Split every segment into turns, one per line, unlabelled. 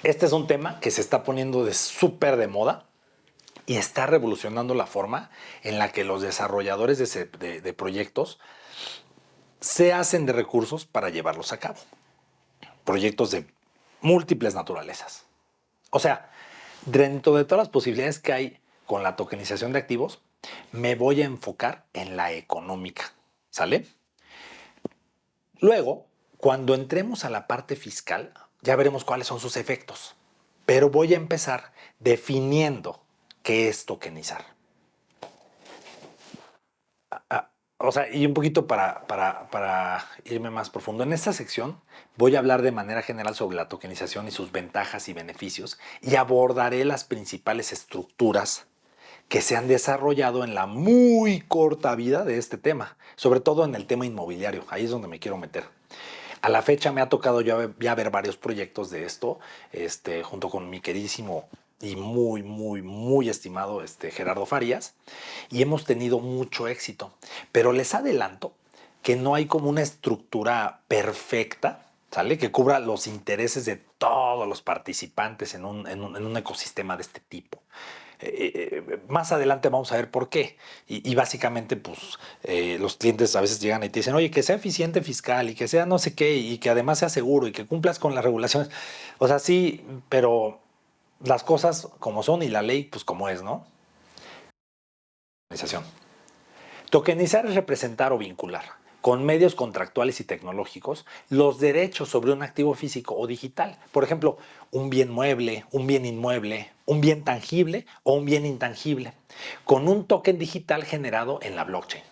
Este es un tema que se está poniendo de súper de moda y está revolucionando la forma en la que los desarrolladores de proyectos se hacen de recursos para llevarlos a cabo. Proyectos de múltiples naturalezas. O sea, dentro de todas las posibilidades que hay con la tokenización de activos, me voy a enfocar en la económica. ¿Sale? Luego, cuando entremos a la parte fiscal, ya veremos cuáles son sus efectos. Pero voy a empezar definiendo qué es tokenizar. O sea, y un poquito para irme más profundo. En esta sección voy a hablar de manera general sobre la tokenización y sus ventajas y beneficios y abordaré las principales estructuras que se han desarrollado en la muy corta vida de este tema, sobre todo en el tema inmobiliario. Ahí es donde me quiero meter. A la fecha me ha tocado ya ver varios proyectos de esto, junto con mi queridísimo y muy estimado Gerardo Farías, y hemos tenido mucho éxito. Pero les adelanto que no hay como una estructura perfecta, ¿sale? Que cubra los intereses de todos los participantes en un ecosistema de este tipo. Más adelante vamos a ver por qué. Y básicamente, pues, los clientes a veces llegan y te dicen, oye, que sea eficiente fiscal y que sea no sé qué, y que además sea seguro y que cumplas con las regulaciones. O sea, sí, pero las cosas como son y la ley, pues como es, ¿no? Organización. Tokenizar es representar o vincular con medios contractuales y tecnológicos los derechos sobre un activo físico o digital. Por ejemplo, un bien mueble, un bien inmueble, un bien tangible o un bien intangible, con un token digital generado en la blockchain.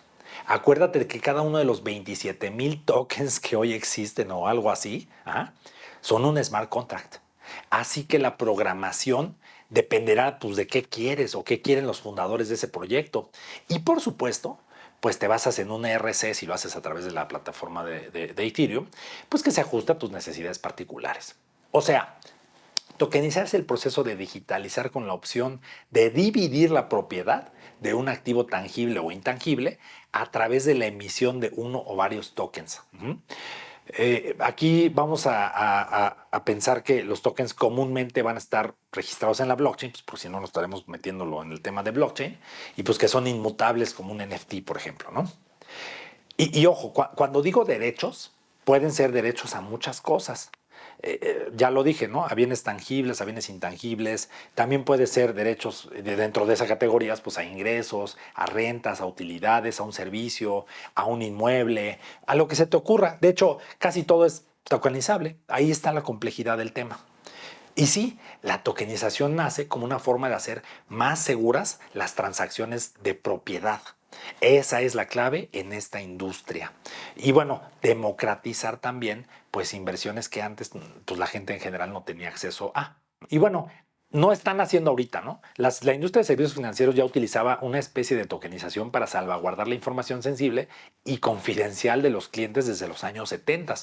Acuérdate de que cada uno de los 27,000 tokens que hoy existen o algo así, son un smart contract. Así que la programación dependerá, pues, de qué quieres o qué quieren los fundadores de ese proyecto. Y por supuesto, pues te basas en un ERC si lo haces a través de la plataforma de Ethereum, pues que se ajusta a tus necesidades particulares. O sea, tokenizar es el proceso de digitalizar con la opción de dividir la propiedad de un activo tangible o intangible a través de la emisión de uno o varios tokens. Aquí vamos a pensar que los tokens comúnmente van a estar registrados en la blockchain, pues por si no nos estaremos metiéndolo en el tema de blockchain, y pues que son inmutables como un NFT, por ejemplo, ¿no? Y ojo, cuando digo derechos, pueden ser derechos a muchas cosas. Ya lo dije, ¿no? A bienes tangibles, a bienes intangibles. También puede ser derechos dentro de esas categorías, pues a ingresos, a rentas, a utilidades, a un servicio, a un inmueble, a lo que se te ocurra. De hecho, casi todo es tokenizable. Ahí está la complejidad del tema. Y sí, la tokenización nace como una forma de hacer más seguras las transacciones de propiedad. Esa es la clave en esta industria. Y bueno, democratizar también pues inversiones que antes pues la gente en general no tenía acceso a. Y bueno, no están haciendo ahorita, ¿no? La industria de servicios financieros ya utilizaba una especie de tokenización para salvaguardar la información sensible y confidencial de los clientes desde los años 70.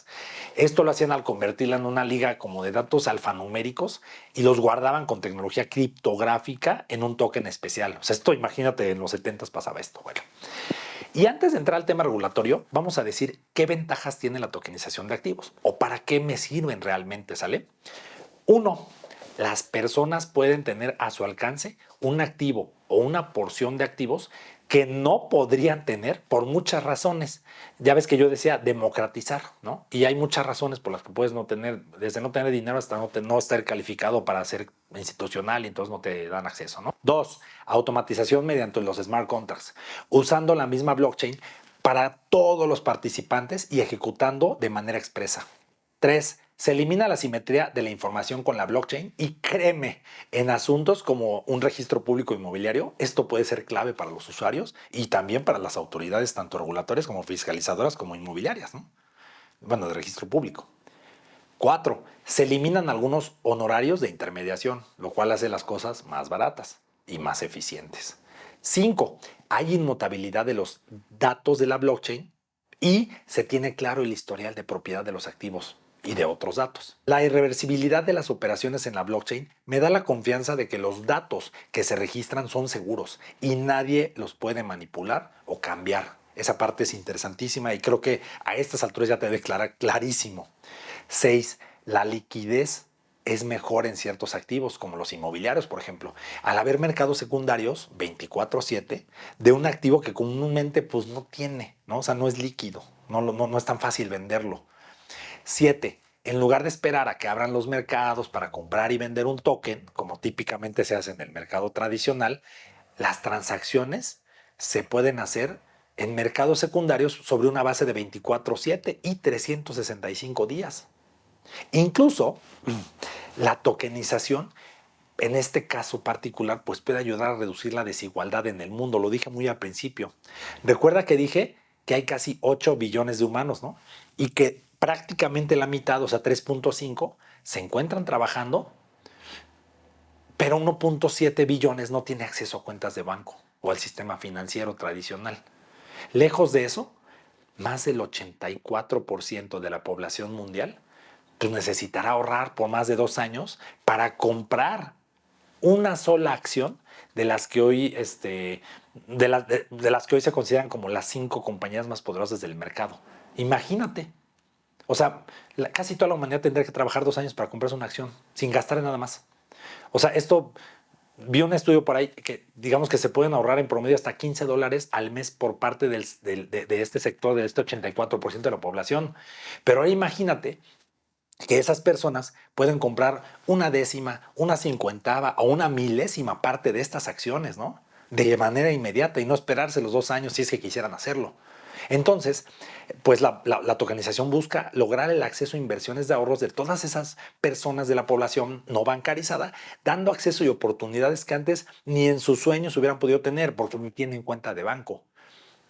Esto lo hacían al convertirla en una liga como de datos alfanuméricos y los guardaban con tecnología criptográfica en un token especial. O sea, esto imagínate, en los 70 pasaba esto. Bueno. Y antes de entrar al tema regulatorio, vamos a decir qué ventajas tiene la tokenización de activos o para qué me sirven realmente, ¿sale? Uno, las personas pueden tener a su alcance un activo o una porción de activos que no podrían tener por muchas razones. Ya ves que yo decía democratizar, ¿no? Y hay muchas razones por las que puedes no tener, desde no tener dinero hasta no estar calificado para ser institucional y entonces no te dan acceso, ¿no? Dos, automatización mediante los smart contracts, usando la misma blockchain para todos los participantes y ejecutando de manera expresa. Tres, se elimina la simetría de la información con la blockchain y créeme, en asuntos como un registro público inmobiliario, esto puede ser clave para los usuarios y también para las autoridades, tanto regulatorias como fiscalizadoras como inmobiliarias, ¿no? Bueno, de registro público. Cuatro, se eliminan algunos honorarios de intermediación, lo cual hace las cosas más baratas y más eficientes. Cinco, hay inmutabilidad de los datos de la blockchain y se tiene claro el historial de propiedad de los activos y de otros datos. La irreversibilidad de las operaciones en la blockchain me da la confianza de que los datos que se registran son seguros y nadie los puede manipular o cambiar. Esa parte es interesantísima y creo que a estas alturas ya te debe clarísimo. 6. La liquidez es mejor en ciertos activos, como los inmobiliarios, por ejemplo. Al haber mercados secundarios 24/7 de un activo que comúnmente pues no tiene, ¿no? O sea, no es líquido, no es tan fácil venderlo. 7. En lugar de esperar a que abran los mercados para comprar y vender un token, como típicamente se hace en el mercado tradicional, las transacciones se pueden hacer en mercados secundarios sobre una base de 24/7 y 365 días. Incluso la tokenización, en este caso particular, pues puede ayudar a reducir la desigualdad en el mundo. Lo dije muy al principio. Recuerda que dije que hay casi 8 billones de humanos, ¿no? Y que prácticamente la mitad, o sea, 3.5, se encuentran trabajando, pero 1.7 billones no tiene acceso a cuentas de banco o al sistema financiero tradicional. Lejos de eso, más del 84% de la población mundial pues necesitará ahorrar por más de 2 años para comprar una sola acción de las que hoy, de las que hoy se consideran como las 5 compañías más poderosas del mercado. Imagínate. O sea, casi toda la humanidad tendría que trabajar 2 años para comprarse una acción, sin gastar en nada más. O sea, esto, vi un estudio por ahí que digamos que se pueden ahorrar en promedio hasta $15 al mes por parte de este sector, de este 84% de la población. Pero ahora imagínate que esas personas pueden comprar una décima, una cincuentava o una milésima parte de estas acciones, ¿no? De manera inmediata y no esperarse los 2 años si es que quisieran hacerlo. Entonces, pues la tokenización busca lograr el acceso a inversiones de ahorros de todas esas personas de la población no bancarizada, dando acceso y oportunidades que antes ni en sus sueños hubieran podido tener porque no tienen cuenta de banco,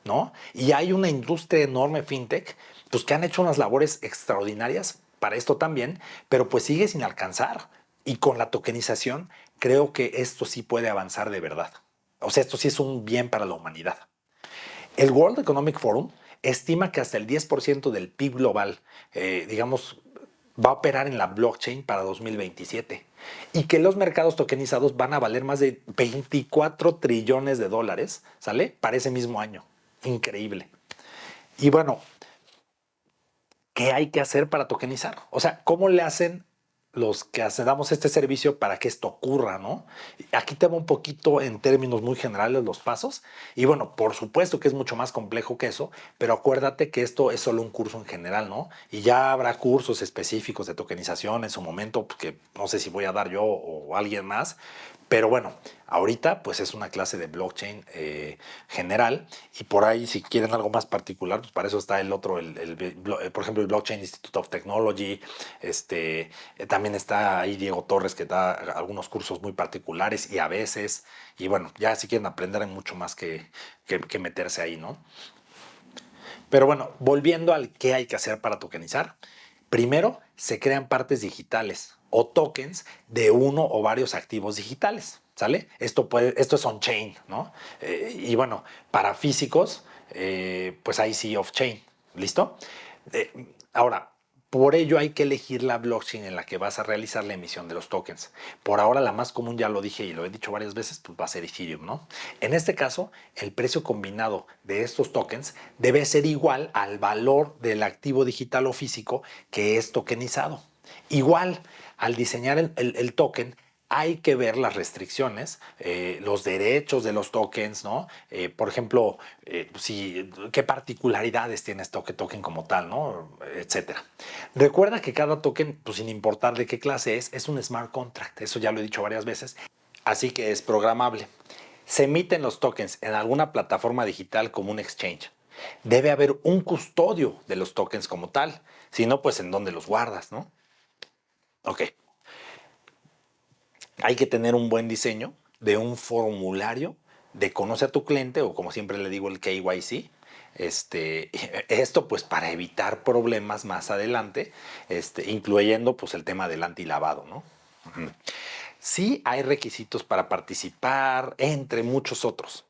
¿no? Y hay una industria enorme fintech, pues que han hecho unas labores extraordinarias para esto también, pero pues sigue sin alcanzar. Y con la tokenización creo que esto sí puede avanzar de verdad. O sea, esto sí es un bien para la humanidad. El World Economic Forum estima que hasta el 10% del PIB global, digamos, va a operar en la blockchain para 2027 y que los mercados tokenizados van a valer más de 24 trillones de dólares, ¿sale? Para ese mismo año. Increíble. Y bueno, ¿qué hay que hacer para tokenizar? O sea, ¿cómo le hacen los que damos este servicio para que esto ocurra, ¿no? Aquí te va un poquito en términos muy generales los pasos. Y bueno, por supuesto que es mucho más complejo que eso, pero acuérdate que esto es solo un curso en general, ¿no? Y ya habrá cursos específicos de tokenización en su momento, que no sé si voy a dar yo o alguien más. Pero bueno, ahorita pues es una clase de blockchain general y por ahí si quieren algo más particular, pues para eso está el otro, por ejemplo el Blockchain Institute of Technology, también está ahí Diego Torres que da algunos cursos muy particulares y a veces, y bueno, ya si quieren aprender hay mucho más que meterse ahí, ¿no? Pero bueno, volviendo al qué hay que hacer para tokenizar. Primero, se crean partes digitales o tokens de uno o varios activos digitales, ¿sale? Esto es on-chain, ¿no? Y bueno, para físicos, pues ahí sí off-chain, ¿listo? Ahora, por ello hay que elegir la blockchain en la que vas a realizar la emisión de los tokens. Por ahora la más común, ya lo dije y lo he dicho varias veces, pues va a ser Ethereum, ¿no? En este caso, el precio combinado de estos tokens debe ser igual al valor del activo digital o físico que es tokenizado. Igual, al diseñar el token, hay que ver las restricciones, los derechos de los tokens, ¿no? Por ejemplo, qué particularidades tiene este token como tal, ¿no? Etcétera. Recuerda que cada token, pues sin importar de qué clase es un smart contract. Eso ya lo he dicho varias veces. Así que es programable. Se emiten los tokens en alguna plataforma digital como un exchange. Debe haber un custodio de los tokens como tal. Si no, pues en dónde los guardas, ¿no? Ok. Hay que tener un buen diseño de un formulario de conoce a tu cliente o como siempre le digo el KYC. Esto pues para evitar problemas más adelante, incluyendo pues el tema del antilavado, ¿no? Sí hay requisitos para participar, entre muchos otros.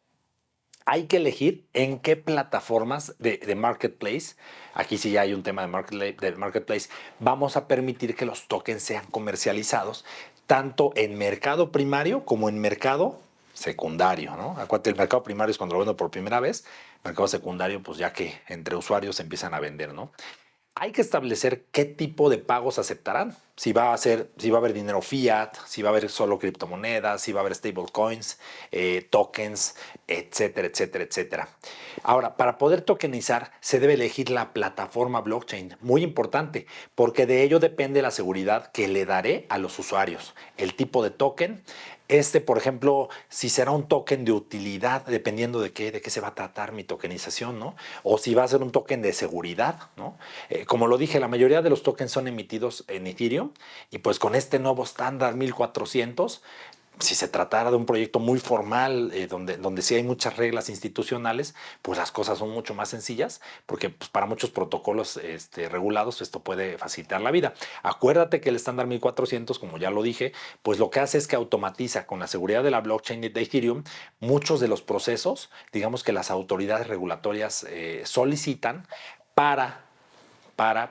Hay que elegir en qué plataformas de marketplace, aquí sí ya hay un tema de marketplace, vamos a permitir que los tokens sean comercializados tanto en mercado primario como en mercado secundario, ¿no? Acuérdate, el mercado primario es cuando lo vendo por primera vez, mercado secundario pues ya que entre usuarios se empiezan a vender, ¿no? Hay que establecer qué tipo de pagos aceptarán. Si va a haber dinero fiat, si va a haber solo criptomonedas, si va a haber stablecoins, tokens, etcétera, etcétera, etcétera. Ahora, para poder tokenizar, se debe elegir la plataforma blockchain. Muy importante, porque de ello depende la seguridad que le daré a los usuarios. El tipo de token. Por ejemplo, si será un token de utilidad, dependiendo de qué se va a tratar mi tokenización, ¿no? O si va a ser un token de seguridad, ¿no? Como lo dije, la mayoría de los tokens son emitidos en Ethereum y pues con este nuevo estándar 1400, si se tratara de un proyecto muy formal, donde sí hay muchas reglas institucionales, pues las cosas son mucho más sencillas, porque pues, para muchos protocolos regulados esto puede facilitar la vida. Acuérdate que el estándar 1400, como ya lo dije, pues lo que hace es que automatiza con la seguridad de la blockchain de Ethereum muchos de los procesos, digamos que las autoridades regulatorias solicitan para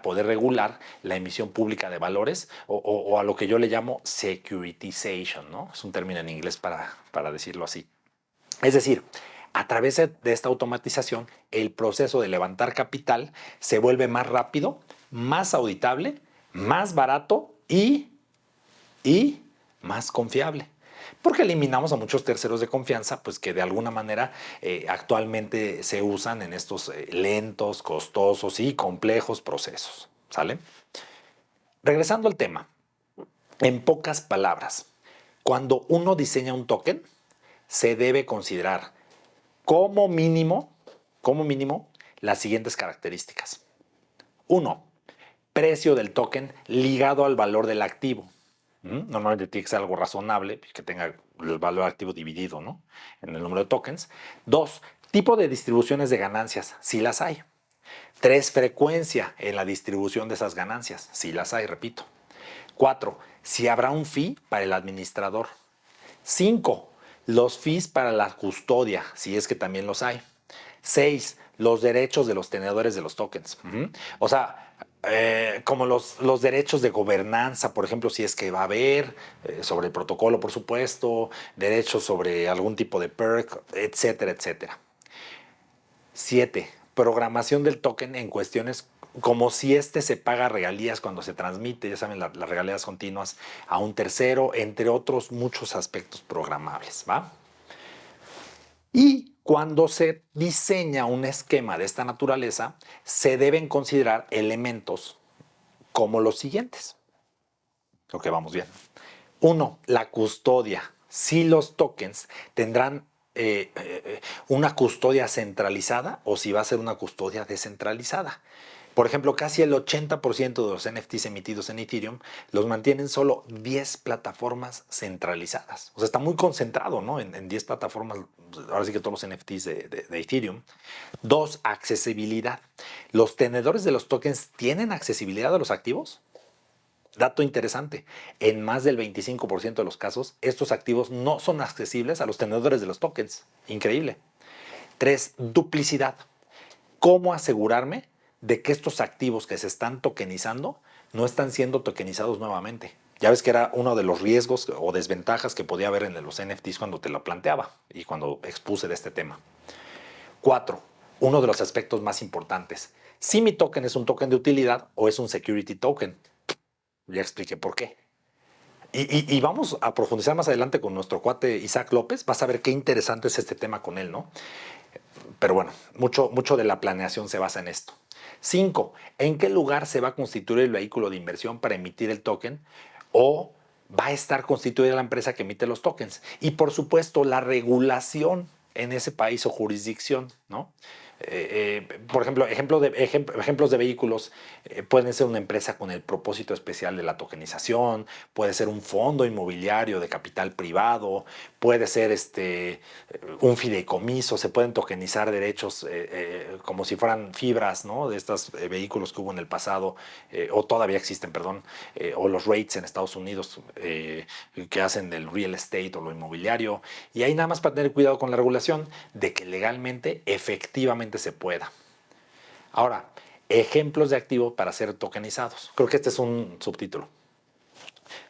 poder regular la emisión pública de valores o a lo que yo le llamo securitization, ¿no? Es un término en inglés para decirlo así. Es decir, a través de esta automatización, el proceso de levantar capital se vuelve más rápido, más auditable, más barato y más confiable. Porque eliminamos a muchos terceros de confianza, pues que de alguna manera actualmente se usan en estos lentos, costosos y complejos procesos. ¿Sale? Regresando al tema, en pocas palabras, cuando uno diseña un token, se debe considerar como mínimo, como mínimo, las siguientes características. Uno, precio del token ligado al valor del activo. Normalmente tiene que ser algo razonable, que tenga el valor activo dividido, ¿no?, en el número de tokens. Dos, tipo de distribuciones de ganancias, si las hay. Tres, frecuencia en la distribución de esas ganancias, si las hay, repito. Cuatro, si habrá un fee para el administrador. Cinco, los fees para la custodia, si es que también los hay. Seis, los derechos de los tenedores de los tokens. O sea, como los derechos de gobernanza, por ejemplo, si es que va a haber, sobre el protocolo, por supuesto, derechos sobre algún tipo de perk, etcétera, etcétera. 7. Programación del token en cuestiones como si se paga regalías cuando se transmite, ya saben, las regalías continuas a un tercero, entre otros muchos aspectos programables, ¿va? Y cuando se diseña un esquema de esta naturaleza, se deben considerar elementos como los siguientes. Ok, vamos bien. Uno, la custodia. Si los tokens tendrán una custodia centralizada o si va a ser una custodia descentralizada. Por ejemplo, casi el 80% de los NFTs emitidos en Ethereum los mantienen solo 10 plataformas centralizadas. O sea, está muy concentrado, ¿no?, en 10 plataformas, ahora sí que todos los NFTs de Ethereum. Dos, accesibilidad. ¿Los tenedores de los tokens tienen accesibilidad a los activos? Dato interesante, en más del 25% de los casos, estos activos no son accesibles a los tenedores de los tokens. Increíble. 3. Duplicidad. ¿Cómo asegurarme de que estos activos que se están tokenizando no están siendo tokenizados nuevamente? Ya ves que era uno de los riesgos o desventajas que podía haber en los NFTs cuando te lo planteaba y cuando expuse de este tema. 4. Uno de los aspectos más importantes. Si mi token es un token de utilidad o es un security token. Ya expliqué por qué. Y vamos a profundizar más adelante con nuestro cuate Isaac López. Vas a ver qué interesante es este tema con él, ¿no? Pero bueno, mucho de la planeación se basa en esto. 5. ¿En qué lugar se va a constituir el vehículo de inversión para emitir el token? ¿O va a estar constituida la empresa que emite los tokens? Y por supuesto, la regulación en ese país o jurisdicción, ¿no? Por ejemplo, ejemplos de vehículos pueden ser una empresa con el propósito especial de la tokenización, puede ser un fondo inmobiliario de capital privado, puede ser un fideicomiso, se pueden tokenizar derechos como si fueran fibras, ¿no?, de estos vehículos que hubo en el pasado, o todavía existen, perdón, o los REITs en Estados Unidos que hacen del real estate o lo inmobiliario. Y ahí nada más para tener cuidado con la regulación de que legalmente, efectivamente se pueda. Ahora, ejemplos de activos para ser tokenizados. Creo que este es un subtítulo.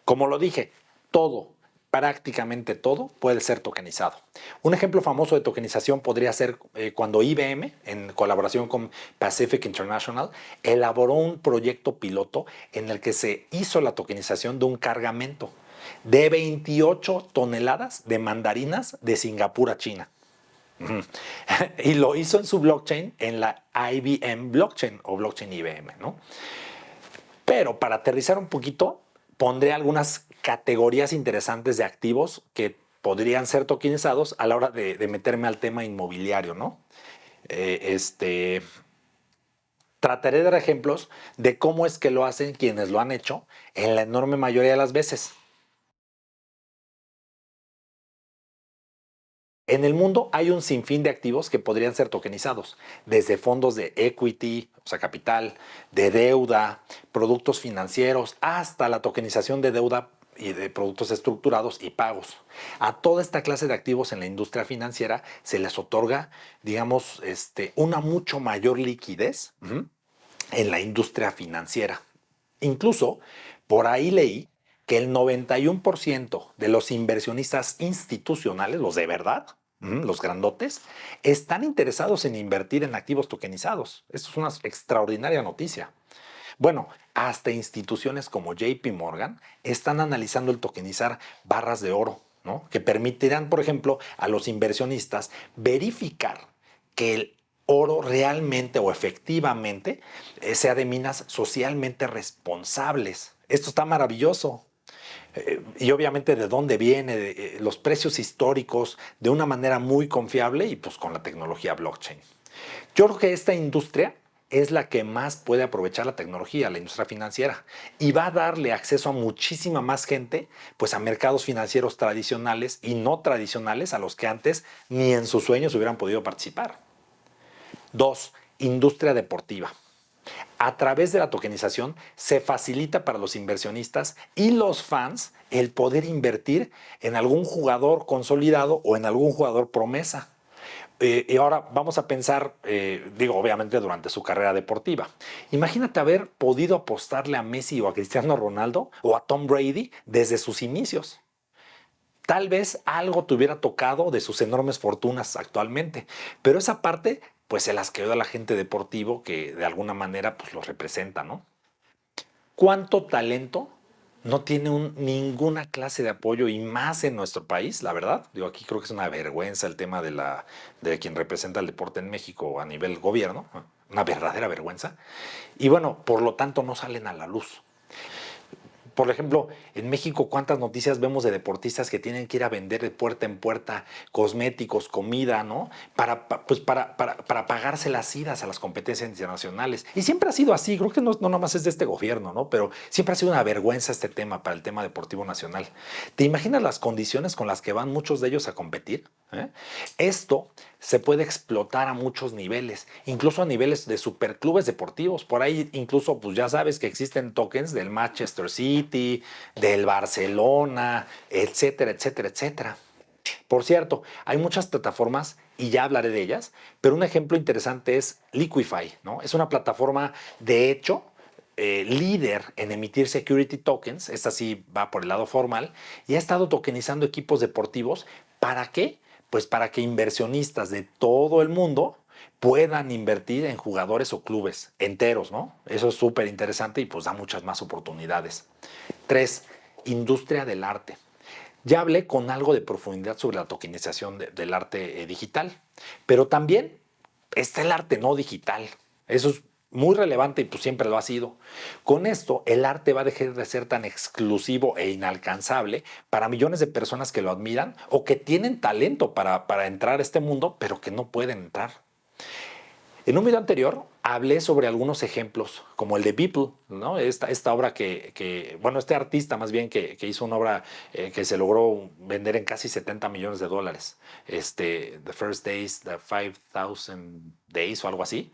Como lo dije, todo prácticamente todo puede ser tokenizado. Un ejemplo famoso de tokenización podría ser cuando IBM, en colaboración con Pacific International, elaboró un proyecto piloto en el que se hizo la tokenización de un cargamento de 28 toneladas de mandarinas de Singapur a China. Y lo hizo en su blockchain, en la IBM blockchain o blockchain IBM, ¿no? Pero para aterrizar un poquito, pondré algunas categorías interesantes de activos que podrían ser tokenizados a la hora de meterme al tema inmobiliario, ¿no? Eh, este, Trataré de dar ejemplos de cómo es que lo hacen quienes lo han hecho en la enorme mayoría de las veces. En el mundo hay un sinfín de activos que podrían ser tokenizados, desde fondos de equity, o sea, capital, de deuda, productos financieros, hasta la tokenización de deuda y de productos estructurados y pagos. A toda esta clase de activos en la industria financiera se les otorga, digamos, una mucho mayor liquidez en la industria financiera. Incluso por ahí leí que el 91% de los inversionistas institucionales, los de verdad, los grandotes, están interesados en invertir en activos tokenizados. Esto es una extraordinaria noticia. Bueno, hasta instituciones como JP Morgan están analizando el tokenizar barras de oro, ¿no? Que permitirán, por ejemplo, a los inversionistas verificar que el oro realmente o efectivamente sea de minas socialmente responsables. Esto está maravilloso. Y obviamente de dónde viene, de, los precios históricos, de una manera muy confiable y pues con la tecnología blockchain. Yo creo que esta industria es la que más puede aprovechar la tecnología, la industria financiera, y va a darle acceso a muchísima más gente, pues a mercados financieros tradicionales y no tradicionales a los que antes ni en sus sueños hubieran podido participar. Dos, industria deportiva. A través de la tokenización se facilita para los inversionistas y los fans el poder invertir en algún jugador consolidado o en algún jugador promesa. Y ahora vamos a pensar, digo, obviamente durante su carrera deportiva. Imagínate haber podido apostarle a Messi o a Cristiano Ronaldo o a Tom Brady desde sus inicios. Tal vez algo te hubiera tocado de sus enormes fortunas actualmente, pero esa parte pues se las quedó a la gente deportivo que de alguna manera pues los representa, ¿no? ¿Cuánto talento no tiene ninguna clase de apoyo y más en nuestro país, la verdad? Digo, aquí creo que es una vergüenza el tema de quien representa el deporte en México a nivel gobierno, ¿no? Una verdadera vergüenza. Y bueno, por lo tanto no salen a la luz. Por ejemplo, en México, ¿cuántas noticias vemos de deportistas que tienen que ir a vender de puerta en puerta cosméticos, comida, ¿no? Para pagarse las idas a las competencias internacionales. Y siempre ha sido así, creo que no nomás es de este gobierno, ¿no? Pero siempre ha sido una vergüenza este tema para el tema deportivo nacional. ¿Te imaginas las condiciones con las que van muchos de ellos a competir? ¿Eh? Esto se puede explotar a muchos niveles, incluso a niveles de superclubes deportivos. Por ahí incluso, pues ya sabes que existen tokens del Manchester City, del Barcelona, etcétera, etcétera, etcétera. Por cierto, hay muchas plataformas y ya hablaré de ellas, pero un ejemplo interesante es Liquify, ¿no? Es una plataforma, de hecho, líder en emitir security tokens, esta sí va por el lado formal, y ha estado tokenizando equipos deportivos. ¿Para qué? Pues para que inversionistas de todo el mundo puedan invertir en jugadores o clubes enteros, ¿no? Eso es súper interesante y pues da muchas más oportunidades. Tres, industria del arte. Ya hablé con algo de profundidad sobre la tokenización del arte digital, pero también está el arte no digital. Eso es muy relevante y pues siempre lo ha sido. Con esto, el arte va a dejar de ser tan exclusivo e inalcanzable para millones de personas que lo admiran o que tienen talento para entrar a este mundo, pero que no pueden entrar. En un video anterior hablé sobre algunos ejemplos, como el de Beeple, ¿no? Esta obra bueno, este artista más bien que hizo una obra que se logró vender en casi 70 millones de dólares. The First Days, The 5000 Days o algo así.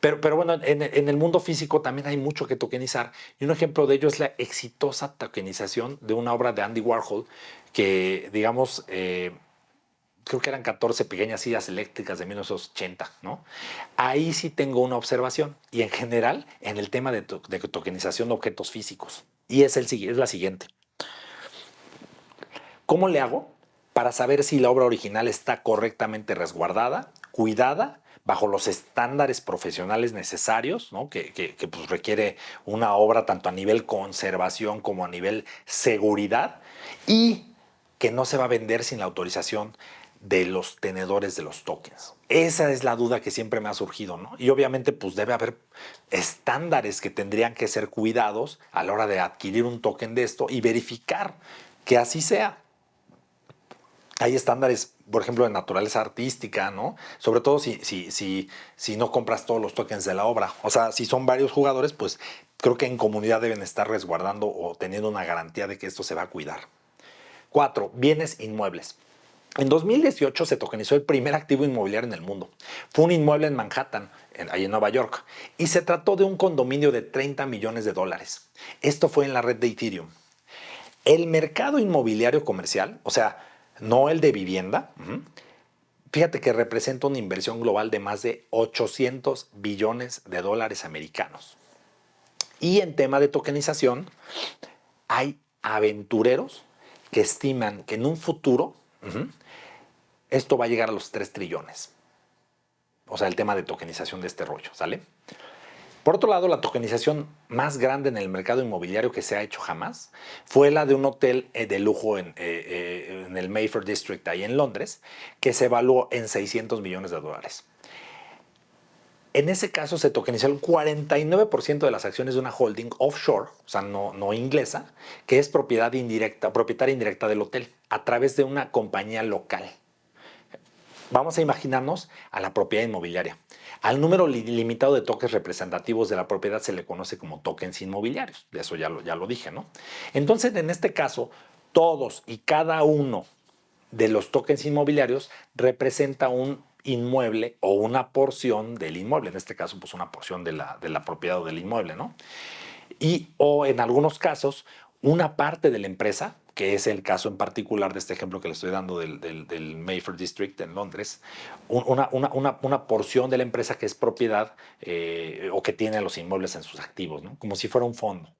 Pero bueno, en el mundo físico también hay mucho que tokenizar. Y un ejemplo de ello es la exitosa tokenización de una obra de Andy Warhol que, digamos, creo que eran 14 pequeñas sillas eléctricas de 1980, ¿no? Ahí sí tengo una observación y en general en el tema de tokenización de objetos físicos. Y es la siguiente. ¿Cómo le hago para saber si la obra original está correctamente resguardada, cuidada, bajo los estándares profesionales necesarios, ¿no? que pues requiere una obra tanto a nivel conservación como a nivel seguridad, y que no se va a vender sin la autorización de los tenedores de los tokens? Esa es la duda que siempre me ha surgido, ¿no? Y obviamente pues debe haber estándares que tendrían que ser cuidados a la hora de adquirir un token de esto y verificar que así sea. Hay estándares, por ejemplo, de naturaleza artística, ¿no? Sobre todo si no compras todos los tokens de la obra. O sea, si son varios jugadores, pues creo que en comunidad deben estar resguardando o teniendo una garantía de que esto se va a cuidar. 4. Bienes inmuebles. En 2018 se tokenizó el primer activo inmobiliario en el mundo. Fue un inmueble en Manhattan, ahí en Nueva York, y se trató de un condominio de 30 millones de dólares. Esto fue en la red de Ethereum. El mercado inmobiliario comercial, o sea, no el de vivienda, fíjate que representa una inversión global de más de 800 billones de dólares americanos. Y en tema de tokenización, hay aventureros que estiman que en un futuro esto va a llegar a los 3 trillones. O sea, el tema de tokenización de este rollo, ¿sale? Por otro lado, la tokenización más grande en el mercado inmobiliario que se ha hecho jamás fue la de un hotel de lujo en el Mayfair District, ahí en Londres, que se evaluó en 600 millones de dólares. En ese caso se tokenizó el 49% de las acciones de una holding offshore, o sea, no inglesa, que es propietaria indirecta del hotel, a través de una compañía local. Vamos a imaginarnos a la propiedad inmobiliaria. Al número limitado de tokens representativos de la propiedad se le conoce como tokens inmobiliarios. De eso ya lo dije, ¿no? Entonces, en este caso, todos y cada uno de los tokens inmobiliarios representa un inmueble o una porción del inmueble. En este caso, pues una porción de la propiedad del inmueble, ¿no? O en algunos casos, una parte de la empresa, que es el caso en particular de este ejemplo que le estoy dando del Mayfair District en Londres, una porción de la empresa que es propiedad o que tiene los inmuebles en sus activos, ¿no? Como si fuera un fondo.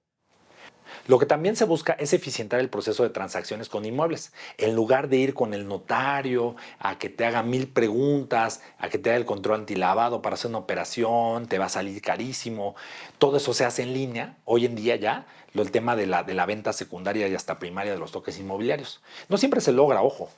Lo que también se busca es eficientar el proceso de transacciones con inmuebles. En lugar de ir con el notario a que te haga 1000 preguntas, a que te haga el control antilavado para hacer una operación, te va a salir carísimo. Todo eso se hace en línea. Hoy en día ya el tema de la venta secundaria y hasta primaria de los tokens inmobiliarios. No siempre se logra, ojo.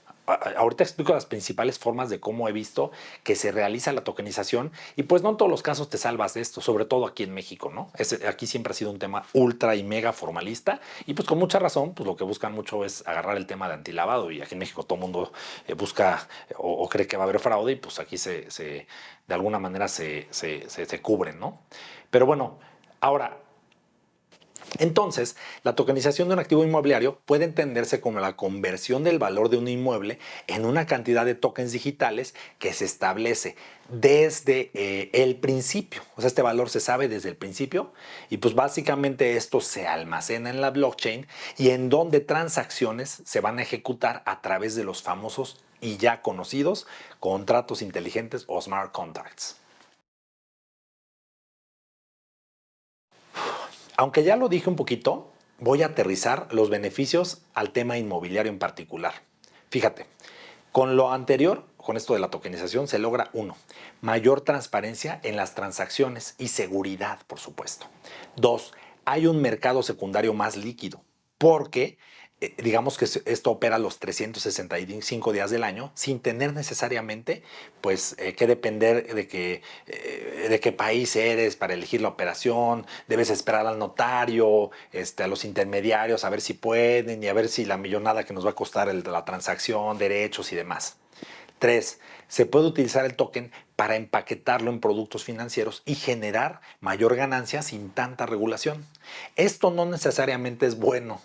Ahorita explico las principales formas de cómo he visto que se realiza la tokenización y pues no en todos los casos te salvas de esto, sobre todo aquí en México, ¿no? Aquí siempre ha sido un tema ultra y mega formalista y pues con mucha razón, pues lo que buscan mucho es agarrar el tema de antilavado y aquí en México todo el mundo busca o cree que va a haber fraude y pues aquí de alguna manera se cubren, ¿no? Pero bueno, ahora, entonces, la tokenización de un activo inmobiliario puede entenderse como la conversión del valor de un inmueble en una cantidad de tokens digitales que se establece desde el principio. O sea, este valor se sabe desde el principio y pues básicamente esto se almacena en la blockchain y en donde transacciones se van a ejecutar a través de los famosos y ya conocidos contratos inteligentes o smart contracts. Aunque ya lo dije un poquito, voy a aterrizar los beneficios al tema inmobiliario en particular. Fíjate, con lo anterior, con esto de la tokenización, se logra uno, mayor transparencia en las transacciones y seguridad, por supuesto. Dos, hay un mercado secundario más líquido, porque digamos que esto opera los 365 días del año sin tener necesariamente pues que depender de qué país eres para elegir la operación, debes esperar al notario, a los intermediarios a ver si pueden y a ver si la millonada que nos va a costar la transacción, derechos y demás. 3. Se puede utilizar el token para empaquetarlo en productos financieros y generar mayor ganancia sin tanta regulación. Esto no necesariamente es bueno.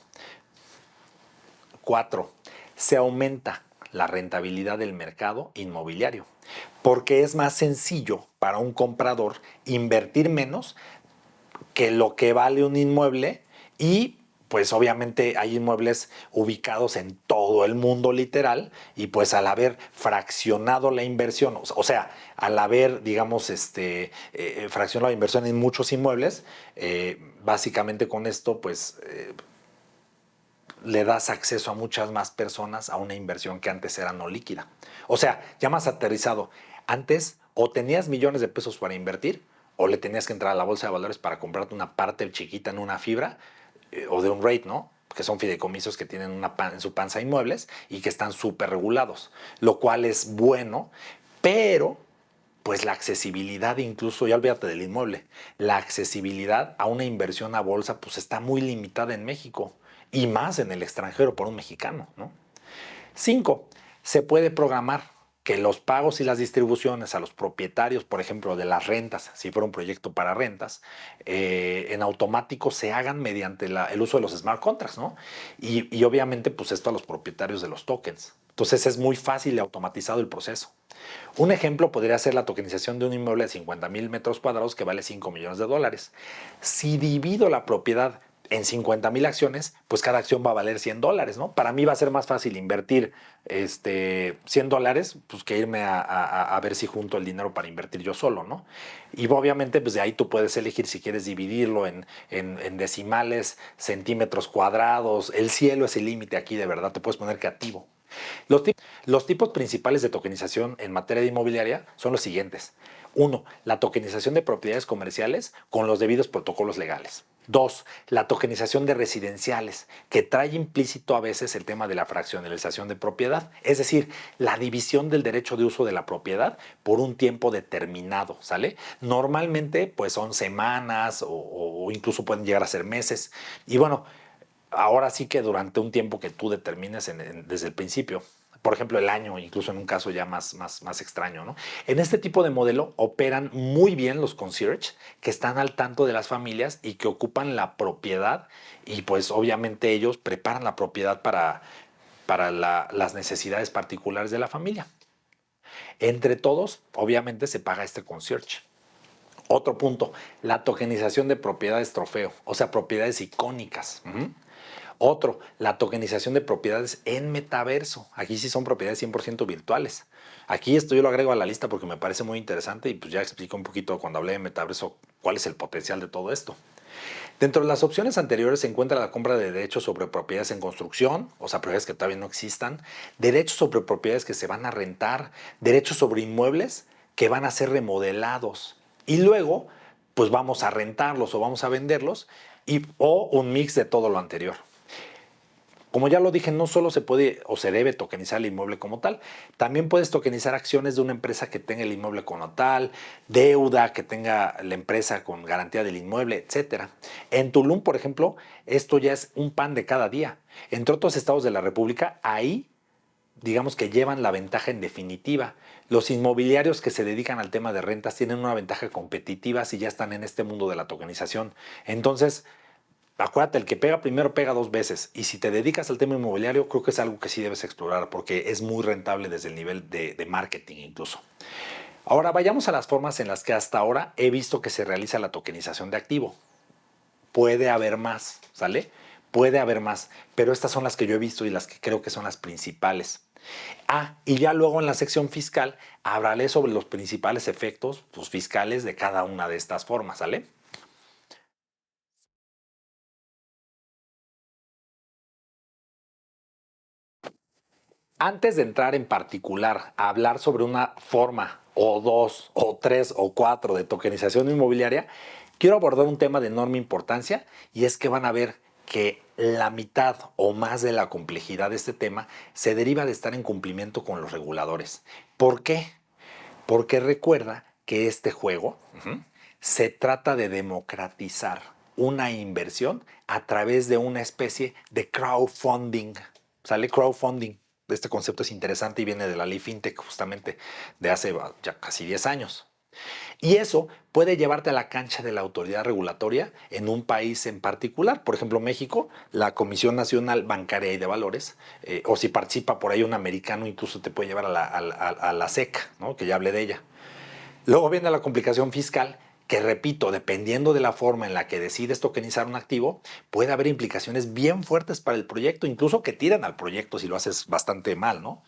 4. Se aumenta la rentabilidad del mercado inmobiliario porque es más sencillo para un comprador invertir menos que lo que vale un inmueble y pues obviamente hay inmuebles ubicados en todo el mundo literal y pues al haber fraccionado la inversión, o sea, al haber, digamos, fraccionado la inversión en muchos inmuebles, básicamente con esto pues le das acceso a muchas más personas a una inversión que antes era no líquida. O sea, ya más aterrizado, antes o tenías millones de pesos para invertir o le tenías que entrar a la bolsa de valores para comprarte una parte chiquita en una fibra o de un rate, ¿no? Que son fideicomisos que tienen en su panza inmuebles y que están súper regulados, lo cual es bueno, pero pues la accesibilidad, incluso, ya olvídate del inmueble, la accesibilidad a una inversión a bolsa pues está muy limitada en México y más en el extranjero por un mexicano, ¿no? 5. Se puede programar que los pagos y las distribuciones a los propietarios, por ejemplo, de las rentas, si fuera un proyecto para rentas, en automático se hagan mediante el uso de los smart contracts, ¿no? Y obviamente, pues esto a los propietarios de los tokens. Entonces es muy fácil y automatizado el proceso. Un ejemplo podría ser la tokenización de un inmueble de 50,000 metros cuadrados que vale 5 millones de dólares. Si divido la propiedad en 50,000 acciones, pues cada acción va a valer 100 dólares, ¿no? Para mí va a ser más fácil invertir 100 dólares pues que irme a ver si junto el dinero para invertir yo solo, ¿no? Y obviamente pues de ahí tú puedes elegir si quieres dividirlo en decimales, centímetros cuadrados. El cielo es el límite aquí, de verdad, te puedes poner creativo. Los tipos principales de tokenización en materia de inmobiliaria son los siguientes. 1. La tokenización de propiedades comerciales con los debidos protocolos legales. 2. La tokenización de residenciales, que trae implícito a veces el tema de la fraccionalización de propiedad, es decir, la división del derecho de uso de la propiedad por un tiempo determinado, ¿sale? Normalmente pues son semanas o incluso pueden llegar a ser meses. Y bueno, ahora sí que durante un tiempo que tú determines desde el principio. Por ejemplo, el año, incluso en un caso ya más extraño, ¿no? En este tipo de modelo operan muy bien los concierge que están al tanto de las familias y que ocupan la propiedad y pues obviamente ellos preparan la propiedad para las necesidades particulares de la familia. Entre todos, obviamente se paga este concierge. Otro punto, la tokenización de propiedades trofeo, o sea, propiedades icónicas. Otro, la tokenización de propiedades en metaverso. Aquí sí son propiedades 100% virtuales. Aquí esto yo lo agrego a la lista porque me parece muy interesante y pues ya explico un poquito cuando hablé de metaverso cuál es el potencial de todo esto. Dentro de las opciones anteriores se encuentra la compra de derechos sobre propiedades en construcción, o sea, propiedades que todavía no existan, derechos sobre propiedades que se van a rentar, derechos sobre inmuebles que van a ser remodelados y luego pues vamos a rentarlos o vamos a venderlos o un mix de todo lo anterior. Como ya lo dije, no solo se puede o se debe tokenizar el inmueble como tal, también puedes tokenizar acciones de una empresa que tenga el inmueble como tal, deuda que tenga la empresa con garantía del inmueble, etcétera. En Tulum, por ejemplo, esto ya es un pan de cada día. Entre otros estados de la República, ahí digamos que llevan la ventaja en definitiva. Los inmobiliarios que se dedican al tema de rentas tienen una ventaja competitiva si ya están en este mundo de la tokenización. Entonces, acuérdate, el que pega primero pega dos veces. Y si te dedicas al tema inmobiliario, creo que es algo que sí debes explorar porque es muy rentable desde el nivel de marketing incluso. Ahora vayamos a las formas en las que hasta ahora he visto que se realiza la tokenización de activo. Puede haber más, ¿sale? Puede haber más, pero estas son las que yo he visto y las que creo que son las principales. Y ya luego en la sección fiscal hablaré sobre los principales efectos pues, fiscales de cada una de estas formas, ¿sale? Antes de entrar en particular a hablar sobre una forma o dos o tres o cuatro de tokenización inmobiliaria, quiero abordar un tema de enorme importancia y es que van a ver que la mitad o más de la complejidad de este tema se deriva de estar en cumplimiento con los reguladores. ¿Por qué? Porque recuerda que este juego se trata de democratizar una inversión a través de una especie de crowdfunding. ¿Sale? Crowdfunding. Este concepto es interesante y viene de la ley FinTech justamente de hace ya casi 10 años. Y eso puede llevarte a la cancha de la autoridad regulatoria en un país en particular. Por ejemplo, México, la Comisión Nacional Bancaria y de Valores, o si participa por ahí un americano, incluso te puede llevar a la SEC, ¿no? Que ya hablé de ella. Luego viene la complicación fiscal, que repito, dependiendo de la forma en la que decides tokenizar un activo, puede haber implicaciones bien fuertes para el proyecto, incluso que tiran al proyecto si lo haces bastante mal, ¿no?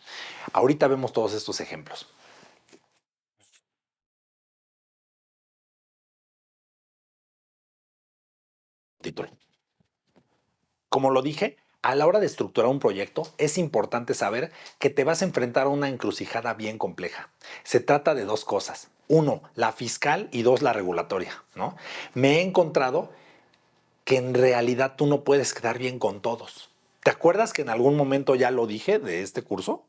Ahorita vemos todos estos ejemplos. Título. Como lo dije, A la hora de estructurar un proyecto, es importante saber que te vas a enfrentar a una encrucijada bien compleja. Se trata de dos cosas. Uno, la fiscal y dos, la regulatoria, ¿no? Me he encontrado que en realidad tú no puedes quedar bien con todos. ¿Te acuerdas que en algún momento ya lo dije de este curso?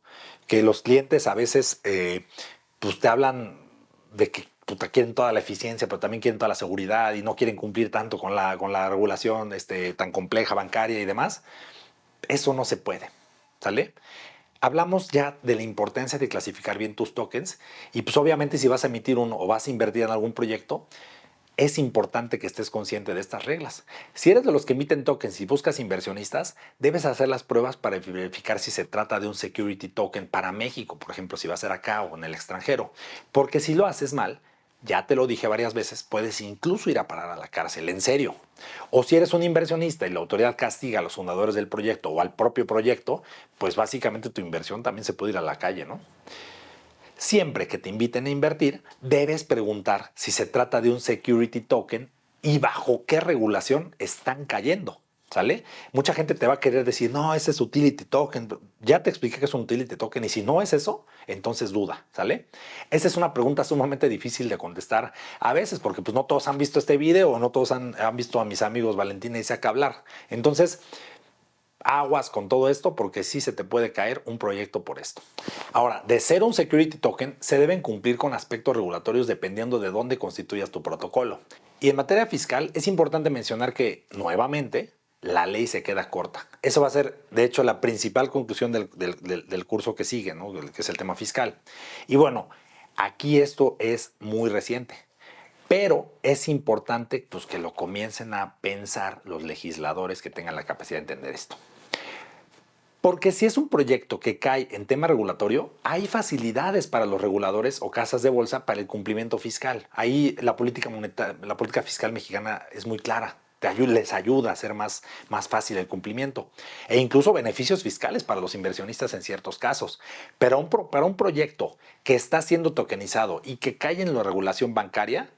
Que los clientes a veces pues te hablan de que puta, quieren toda la eficiencia, pero también quieren toda la seguridad y no quieren cumplir tanto con la regulación tan compleja bancaria y demás. Eso no se puede, ¿sale? Hablamos ya de la importancia de clasificar bien tus tokens y pues obviamente si vas a emitir uno o vas a invertir en algún proyecto, es importante que estés consciente de estas reglas. Si eres de los que emiten tokens y buscas inversionistas, debes hacer las pruebas para verificar si se trata de un security token para México, por ejemplo, si va a ser acá o en el extranjero. Porque si lo haces mal, ya te lo dije varias veces, puedes incluso ir a parar a la cárcel, en serio. O si eres un inversionista y la autoridad castiga a los fundadores del proyecto o al propio proyecto, pues básicamente tu inversión también se puede ir a la calle, ¿no? Siempre que te inviten a invertir, debes preguntar si se trata de un security token y bajo qué regulación están cayendo. ¿Sale? Mucha gente te va a querer decir, no, ese es utility token. Ya te expliqué que es un utility token y si no es eso, entonces duda. ¿Sale? Esa es una pregunta sumamente difícil de contestar a veces porque pues no todos han visto este video o no todos han visto a mis amigos Valentina y Isaac hablar. Entonces, aguas con todo esto porque sí se te puede caer un proyecto por esto. Ahora, de ser un security token, se deben cumplir con aspectos regulatorios dependiendo de dónde constituyas tu protocolo. Y en materia fiscal, es importante mencionar que, nuevamente, la ley se queda corta. Eso va a ser, de hecho, la principal conclusión del curso que sigue, ¿no? Que es el tema fiscal. Y bueno, aquí esto es muy reciente. Pero es importante pues, que lo comiencen a pensar los legisladores que tengan la capacidad de entender esto. Porque si es un proyecto que cae en tema regulatorio, hay facilidades para los reguladores o casas de bolsa para el cumplimiento fiscal. Ahí la política fiscal mexicana es muy clara. Les ayuda a hacer más fácil el cumplimiento. E incluso beneficios fiscales para los inversionistas en ciertos casos. Pero para un proyecto que está siendo tokenizado y que cae en la regulación bancaria,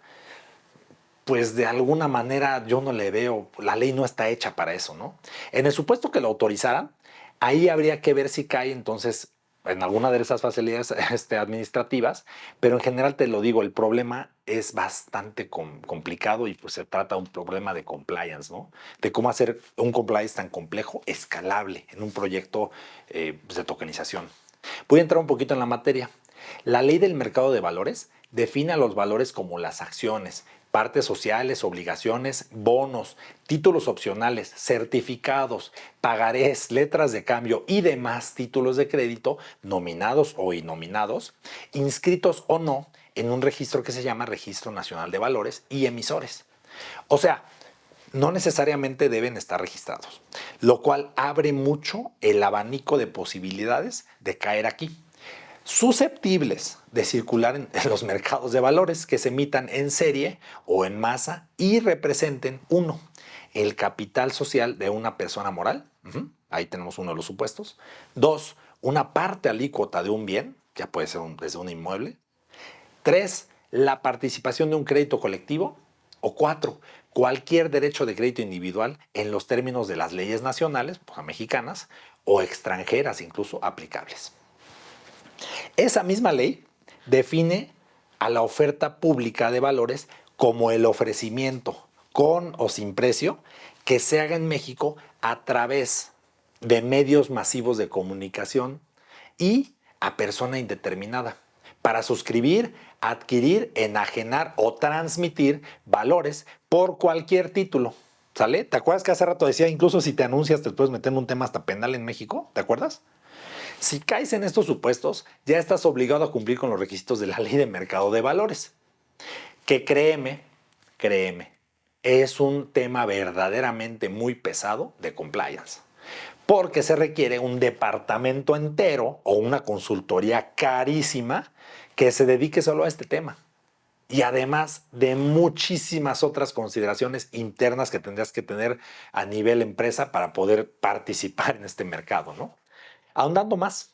pues de alguna manera yo no le veo, la ley no está hecha para eso, ¿no? En el supuesto que lo autorizaran, ahí habría que ver si cae entonces en alguna de esas facilidades administrativas, pero en general te lo digo, el problema es bastante complicado y pues se trata de un problema de compliance, ¿no? De cómo hacer un compliance tan complejo, escalable en un proyecto de tokenización. Voy a entrar un poquito en la materia. La ley del mercado de valores define a los valores como las acciones, partes sociales, obligaciones, bonos, títulos opcionales, certificados, pagarés, letras de cambio y demás títulos de crédito, nominados o innominados, inscritos o no en un registro que se llama Registro Nacional de Valores y Emisores. O sea, no necesariamente deben estar registrados, lo cual abre mucho el abanico de posibilidades de caer aquí, susceptibles de circular en los mercados de valores que se emitan en serie o en masa y representen, uno, el capital social de una persona moral, ahí tenemos uno de los supuestos, dos, una parte alícuota de un bien, ya puede ser desde un inmueble, tres, la participación de un crédito colectivo, o cuatro, cualquier derecho de crédito individual en los términos de las leyes nacionales, pues, mexicanas, o extranjeras incluso aplicables. Esa misma ley define a la oferta pública de valores como el ofrecimiento con o sin precio que se haga en México a través de medios masivos de comunicación y a persona indeterminada para suscribir, adquirir, enajenar o transmitir valores por cualquier título. ¿Sale? ¿Te acuerdas que hace rato decía, incluso si te anuncias te puedes meter en un tema hasta penal en México? ¿Te acuerdas? Si caes en estos supuestos, ya estás obligado a cumplir con los requisitos de la ley de mercado de valores. Que créeme, es un tema verdaderamente muy pesado de compliance. Porque se requiere un departamento entero o una consultoría carísima que se dedique solo a este tema. Y además de muchísimas otras consideraciones internas que tendrías que tener a nivel empresa para poder participar en este mercado, ¿no? Ahondando más,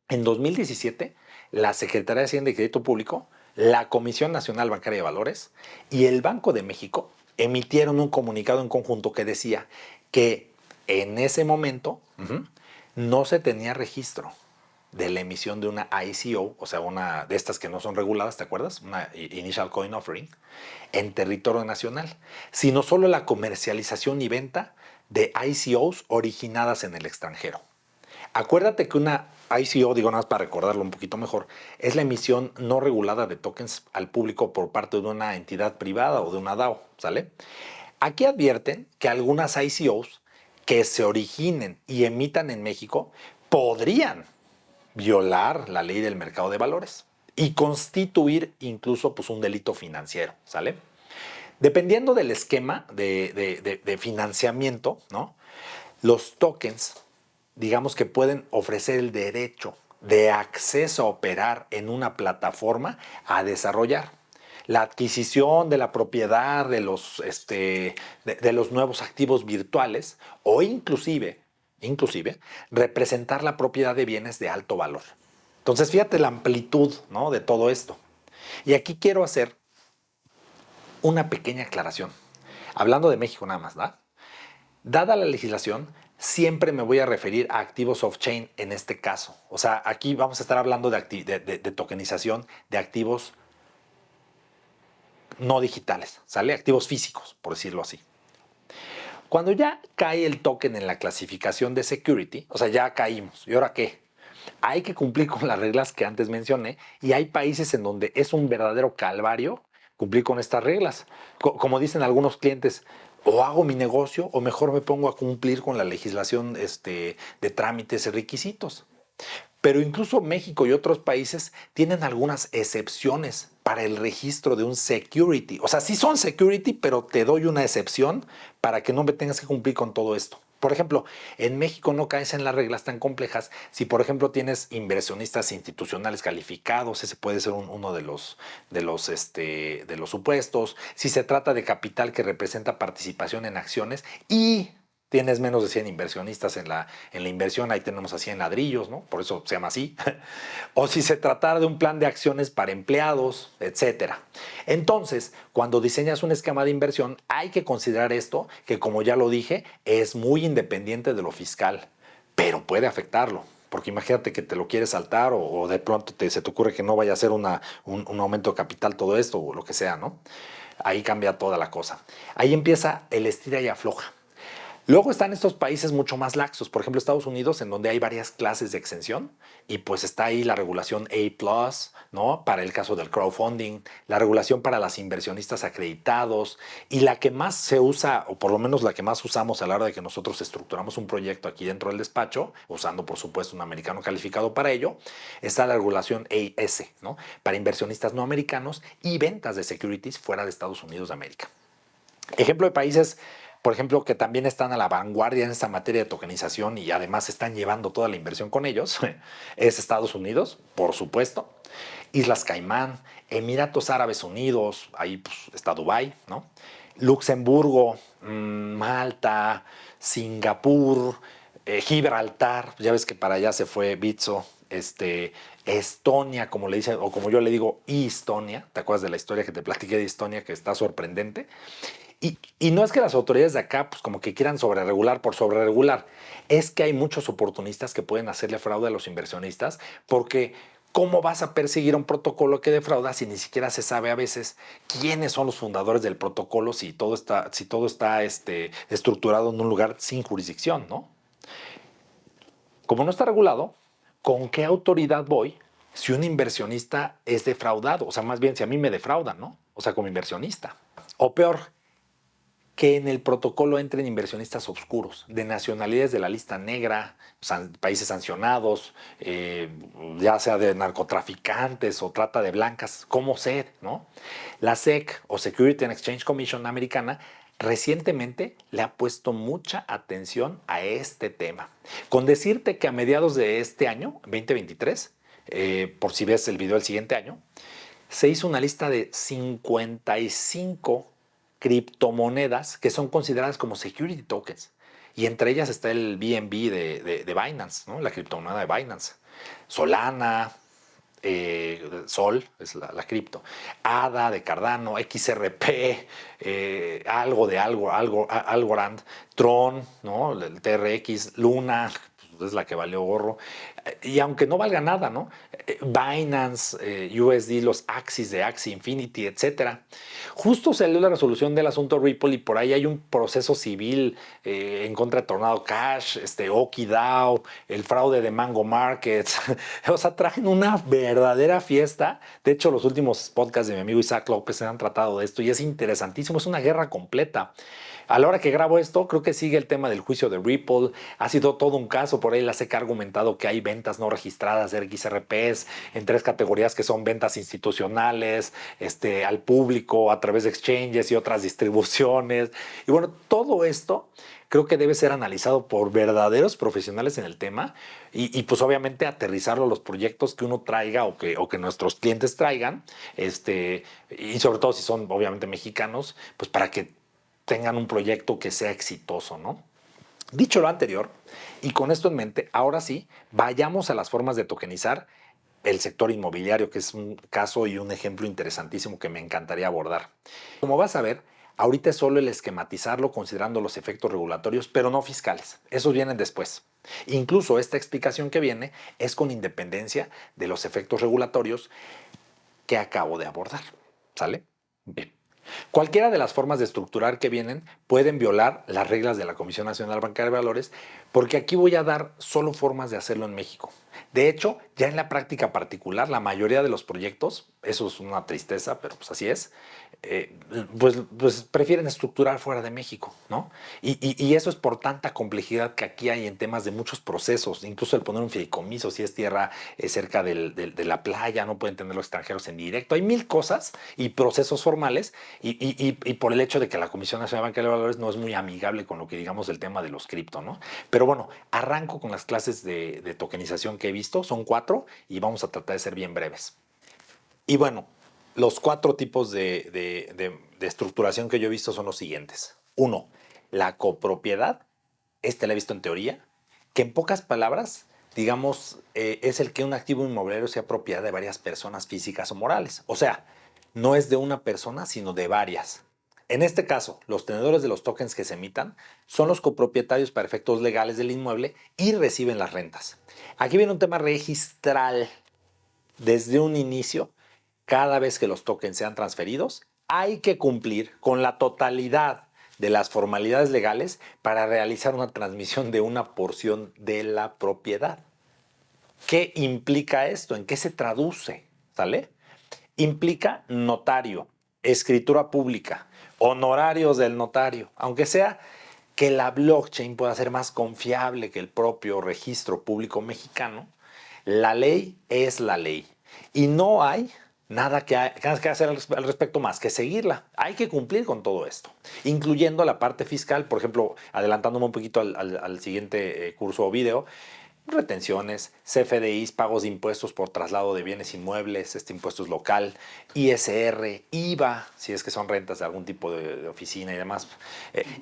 en 2017, la Secretaría de Hacienda y Crédito Público, la Comisión Nacional Bancaria de Valores y el Banco de México emitieron un comunicado en conjunto que decía que en ese momento no se tenía registro de la emisión de una ICO, o sea, una de estas que no son reguladas, ¿te acuerdas? Una Initial Coin Offering, en territorio nacional, sino solo la comercialización y venta de ICOs originadas en el extranjero. Acuérdate que una ICO, digo nada más para recordarlo un poquito mejor, es la emisión no regulada de tokens al público por parte de una entidad privada o de una DAO, ¿sale? Aquí advierten que algunas ICOs que se originen y emitan en México podrían violar la ley del mercado de valores y constituir incluso pues, un delito financiero, ¿sale? Dependiendo del esquema de financiamiento, ¿no? Los tokens, digamos que pueden ofrecer el derecho de acceso a operar en una plataforma a desarrollar la adquisición de la propiedad de los nuevos activos virtuales o inclusive representar la propiedad de bienes de alto valor. Entonces, fíjate la amplitud, ¿no?, de todo esto. Y aquí quiero hacer una pequeña aclaración. Hablando de México nada más, ¿verdad? Dada la legislación, siempre me voy a referir a activos off-chain en este caso. O sea, aquí vamos a estar hablando de tokenización de activos no digitales, ¿sale? Activos físicos, por decirlo así. Cuando ya cae el token en la clasificación de security, o sea, ya caímos. ¿Y ahora qué? Hay que cumplir con las reglas que antes mencioné y hay países en donde es un verdadero calvario cumplir con estas reglas. Como dicen algunos clientes, o hago mi negocio o mejor me pongo a cumplir con la legislación de trámites y requisitos. Pero incluso México y otros países tienen algunas excepciones para el registro de un security. O sea, sí son security, pero te doy una excepción para que no me tengas que cumplir con todo esto. Por ejemplo, en México no caes en las reglas tan complejas si, por ejemplo, tienes inversionistas institucionales calificados, ese puede ser uno de los supuestos. Si se trata de capital que representa participación en acciones y tienes menos de 100 inversionistas en la inversión, ahí tenemos a 100 ladrillos, ¿no? Por eso se llama así. O si se tratara de un plan de acciones para empleados, etcétera. Entonces, cuando diseñas un esquema de inversión, hay que considerar esto, que como ya lo dije, es muy independiente de lo fiscal, pero puede afectarlo. Porque imagínate que te lo quieres saltar o de pronto se te ocurre que no vaya a ser un aumento de capital todo esto o lo que sea, ¿no? Ahí cambia toda la cosa. Ahí empieza el estira y afloja. Luego están estos países mucho más laxos, por ejemplo Estados Unidos, en donde hay varias clases de exención y pues está ahí la regulación A+, ¿no? Para el caso del crowdfunding, la regulación para las inversionistas acreditados y la que más se usa, o por lo menos la que más usamos a la hora de que nosotros estructuramos un proyecto aquí dentro del despacho, usando por supuesto un americano calificado para ello, está la regulación AS, ¿no? Para inversionistas no americanos y ventas de securities fuera de Estados Unidos de América. Ejemplo de países, por ejemplo, que también están a la vanguardia en esta materia de tokenización y además están llevando toda la inversión con ellos, es Estados Unidos, por supuesto, Islas Caimán, Emiratos Árabes Unidos, ahí pues, está Dubái, ¿no? Luxemburgo, Malta, Singapur, Gibraltar, ya ves que para allá se fue Bitso, Estonia, como le dicen, o como yo le digo, Estonia. ¿Te acuerdas de la historia que te platiqué de Estonia, que está sorprendente? Y no es que las autoridades de acá, pues como que quieran sobreregular por sobreregular, es que hay muchos oportunistas que pueden hacerle fraude a los inversionistas, porque ¿cómo vas a perseguir un protocolo que defrauda si ni siquiera se sabe a veces quiénes son los fundadores del protocolo, si todo está estructurado en un lugar sin jurisdicción, ¿no? Como no está regulado, ¿con qué autoridad voy si un inversionista es defraudado? O sea, más bien si a mí me defraudan, ¿no? O sea, como inversionista. O peor, que en el protocolo entren inversionistas oscuros, de nacionalidades de la lista negra, países sancionados, ya sea de narcotraficantes o trata de blancas, como SED, ¿no? La SEC o Security and Exchange Commission americana recientemente le ha puesto mucha atención a este tema. Con decirte que a mediados de este año, 2023, por si ves el video del siguiente año, se hizo una lista de 55 criptomonedas que son consideradas como security tokens. Y entre ellas está el BNB de Binance, ¿no? La criptomoneda de Binance. Solana, Sol es la cripto, ADA de Cardano, XRP, Algorand, Tron, ¿no? El TRX, Luna, pues es la que valió gorro. Y aunque no valga nada, ¿no? Binance, USD, los Axis de Axie Infinity, etcétera. Justo salió la resolución del asunto Ripple y por ahí hay un proceso civil en contra de Tornado Cash, OkiDAO, el fraude de Mango Markets. O sea, traen una verdadera fiesta. De hecho, los últimos podcasts de mi amigo Isaac López se han tratado de esto y es interesantísimo. Es una guerra completa. A la hora que grabo esto, creo que sigue el tema del juicio de Ripple. Ha sido todo un caso. Por ahí la SEC ha argumentado que hay ventas no registradas de XRPs en tres categorías que son ventas institucionales, al público, a través de exchanges y otras distribuciones. Y bueno, todo esto creo que debe ser analizado por verdaderos profesionales en el tema y pues obviamente aterrizarlo a los proyectos que uno traiga o que nuestros clientes traigan, y sobre todo si son obviamente mexicanos, pues para que tengan un proyecto que sea exitoso, ¿no? Dicho lo anterior, y con esto en mente, ahora sí, vayamos a las formas de tokenizar el sector inmobiliario, que es un caso y un ejemplo interesantísimo que me encantaría abordar. Como vas a ver, ahorita es solo el esquematizarlo considerando los efectos regulatorios, pero no fiscales. Esos vienen después. Incluso esta explicación que viene es con independencia de los efectos regulatorios que acabo de abordar. ¿Sale? Bien. Cualquiera de las formas de estructurar que vienen pueden violar las reglas de la Comisión Nacional Bancaria de Valores, porque aquí voy a dar solo formas de hacerlo en México. De hecho, ya en la práctica particular, la mayoría de los proyectos, eso es una tristeza, pero pues así es, pues prefieren estructurar fuera de México, ¿no? Y eso es por tanta complejidad que aquí hay en temas de muchos procesos, incluso el poner un fideicomiso, si es tierra cerca de la playa, no pueden tener los extranjeros en directo, hay mil cosas y procesos formales y por el hecho de que la Comisión Nacional Bancaria de Valores no es muy amigable con lo que digamos del tema de los cripto, ¿no? Pero bueno, arranco con las clases de tokenización que he visto, son 4 y vamos a tratar de ser bien breves. Y bueno, los 4 tipos de estructuración que yo he visto son los siguientes. Uno, la copropiedad, la he visto en teoría, que en pocas palabras, digamos, es el que un activo inmobiliario sea propiedad de varias personas físicas o morales. O sea, no es de una persona, sino de varias. En este caso, los tenedores de los tokens que se emitan son los copropietarios para efectos legales del inmueble y reciben las rentas. Aquí viene un tema registral. Desde un inicio, cada vez que los tokens sean transferidos, hay que cumplir con la totalidad de las formalidades legales para realizar una transmisión de una porción de la propiedad. ¿Qué implica esto? ¿En qué se traduce? ¿Sale? Implica notario, escritura pública, honorarios del notario, aunque sea que la blockchain pueda ser más confiable que el propio registro público mexicano. La ley es la ley y no hay nada que hacer al respecto más que seguirla. Hay que cumplir con todo esto, incluyendo la parte fiscal. Por ejemplo, adelantándome un poquito al siguiente curso o video, retenciones, CFDIs, pagos de impuestos por traslado de bienes inmuebles, impuestos local, ISR, IVA, si es que son rentas de algún tipo de oficina y demás.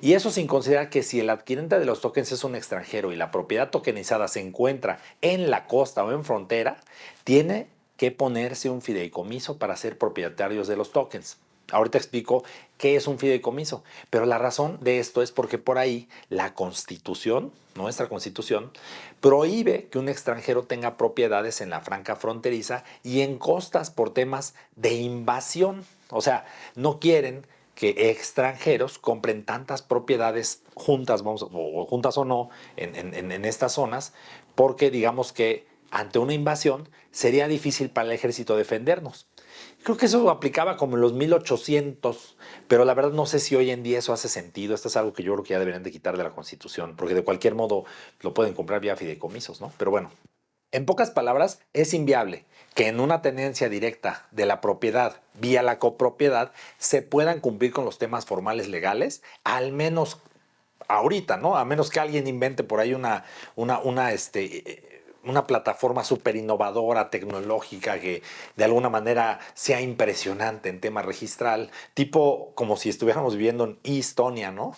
Y eso sin considerar que si el adquirente de los tokens es un extranjero y la propiedad tokenizada se encuentra en la costa o en frontera, tiene que ponerse un fideicomiso para ser propietarios de los tokens. Ahorita explico qué es un fideicomiso, pero la razón de esto es porque por ahí la Constitución, nuestra Constitución, prohíbe que un extranjero tenga propiedades en la franja fronteriza y en costas por temas de invasión. O sea, no quieren que extranjeros compren tantas propiedades juntas, juntas o no, en estas zonas, porque digamos que ante una invasión sería difícil para el ejército defendernos. Creo que eso aplicaba como en los 1800, pero la verdad no sé si hoy en día eso hace sentido. Esto es algo que yo creo que ya deberían de quitar de la Constitución, porque de cualquier modo lo pueden comprar vía fideicomisos, ¿no? Pero bueno, en pocas palabras, es inviable que en una tenencia directa de la propiedad vía la copropiedad se puedan cumplir con los temas formales legales, al menos ahorita, ¿no? A menos que alguien invente por ahí una plataforma súper innovadora, tecnológica, que de alguna manera sea impresionante en tema registral, tipo como si estuviéramos viviendo en Estonia, ¿no?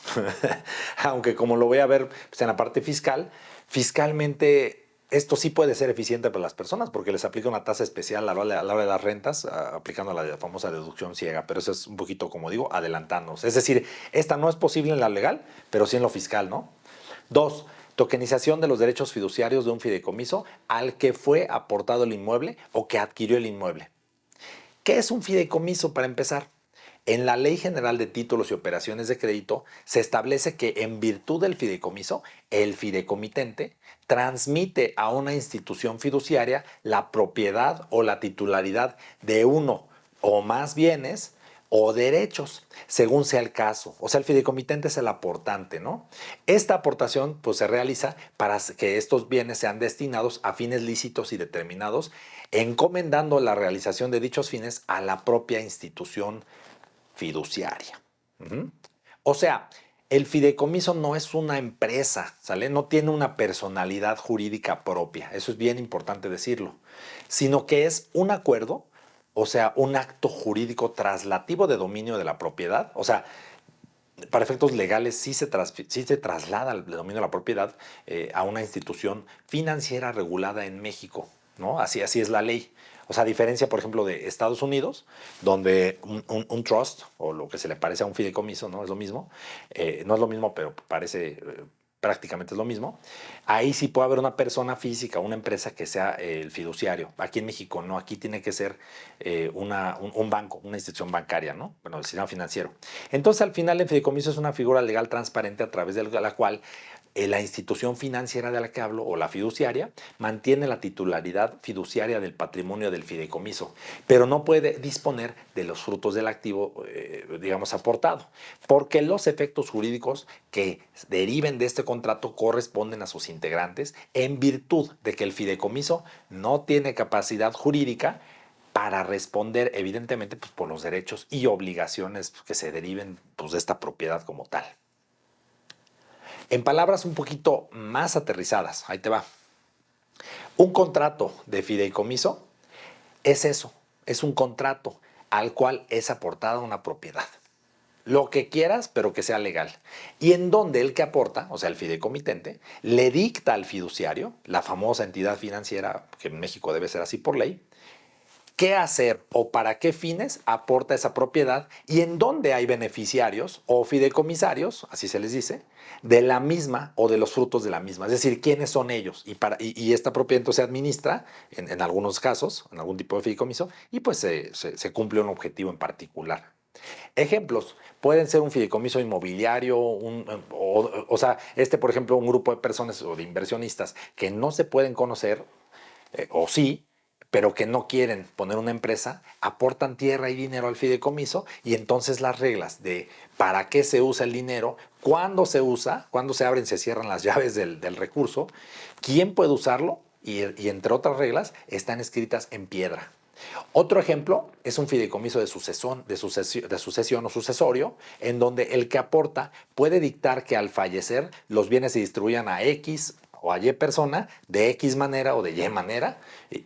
Aunque como lo voy a ver pues, en la parte fiscal, fiscalmente esto sí puede ser eficiente para las personas porque les aplica una tasa especial a la hora de las rentas, aplicando la famosa deducción ciega, pero eso es un poquito, como digo, adelantándonos. Es decir, esta no es posible en la legal, pero sí en lo fiscal, ¿no? Dos, tokenización de los derechos fiduciarios de un fideicomiso al que fue aportado el inmueble o que adquirió el inmueble. ¿Qué es un fideicomiso para empezar? En la Ley General de Títulos y Operaciones de Crédito se establece que en virtud del fideicomiso, el fideicomitente transmite a una institución fiduciaria la propiedad o la titularidad de uno o más bienes o derechos, según sea el caso. O sea, el fideicomitente es el aportante, ¿no? Esta aportación pues, se realiza para que estos bienes sean destinados a fines lícitos y determinados, encomendando la realización de dichos fines a la propia institución fiduciaria. O sea, el fideicomiso no es una empresa, ¿sale? No tiene una personalidad jurídica propia, eso es bien importante decirlo, sino que es un acuerdo, o sea, un acto jurídico traslativo de dominio de la propiedad, o sea, para efectos legales sí se traslada el dominio de la propiedad a una institución financiera regulada en México, ¿no? Así es la ley. O sea, a diferencia, por ejemplo, de Estados Unidos, donde un trust, o lo que se le parece a un fideicomiso, no es lo mismo, no es lo mismo, pero parece prácticamente es lo mismo. Ahí sí puede haber una persona física, una empresa que sea el fiduciario. Aquí en México no, aquí tiene que ser un banco, una institución bancaria, ¿no? Bueno, el sistema financiero. Entonces, al final, el fideicomiso es una figura legal transparente a través de la cual la institución financiera de la que hablo o la fiduciaria mantiene la titularidad fiduciaria del patrimonio del fideicomiso, pero no puede disponer de los frutos del activo, digamos, aportado, porque los efectos jurídicos que deriven de este contrato corresponden a sus integrantes en virtud de que el fideicomiso no tiene capacidad jurídica para responder, evidentemente, pues, por los derechos y obligaciones que se deriven pues, de esta propiedad como tal. En palabras un poquito más aterrizadas, ahí te va. Un contrato de fideicomiso es eso, es un contrato al cual es aportada una propiedad. Lo que quieras, pero que sea legal. Y en donde el que aporta, o sea, el fideicomitente, le dicta al fiduciario, la famosa entidad financiera, que en México debe ser así por ley, qué hacer o para qué fines aporta esa propiedad y en dónde hay beneficiarios o fideicomisarios, así se les dice, de la misma o de los frutos de la misma. Es decir, quiénes son ellos. Y esta propiedad entonces se administra, en algunos casos, en algún tipo de fideicomiso, y pues se cumple un objetivo en particular. Ejemplos, pueden ser un fideicomiso inmobiliario, o sea, por ejemplo, un grupo de personas o de inversionistas que no se pueden conocer, o sí, pero que no quieren poner una empresa, aportan tierra y dinero al fideicomiso y entonces las reglas de para qué se usa el dinero, cuándo se usa, cuándo se abren, se cierran las llaves del recurso, quién puede usarlo y entre otras reglas están escritas en piedra. Otro ejemplo es un fideicomiso de sucesión o sucesorio, en donde el que aporta puede dictar que al fallecer los bienes se distribuyan a X o a Y persona de X manera o de Y manera.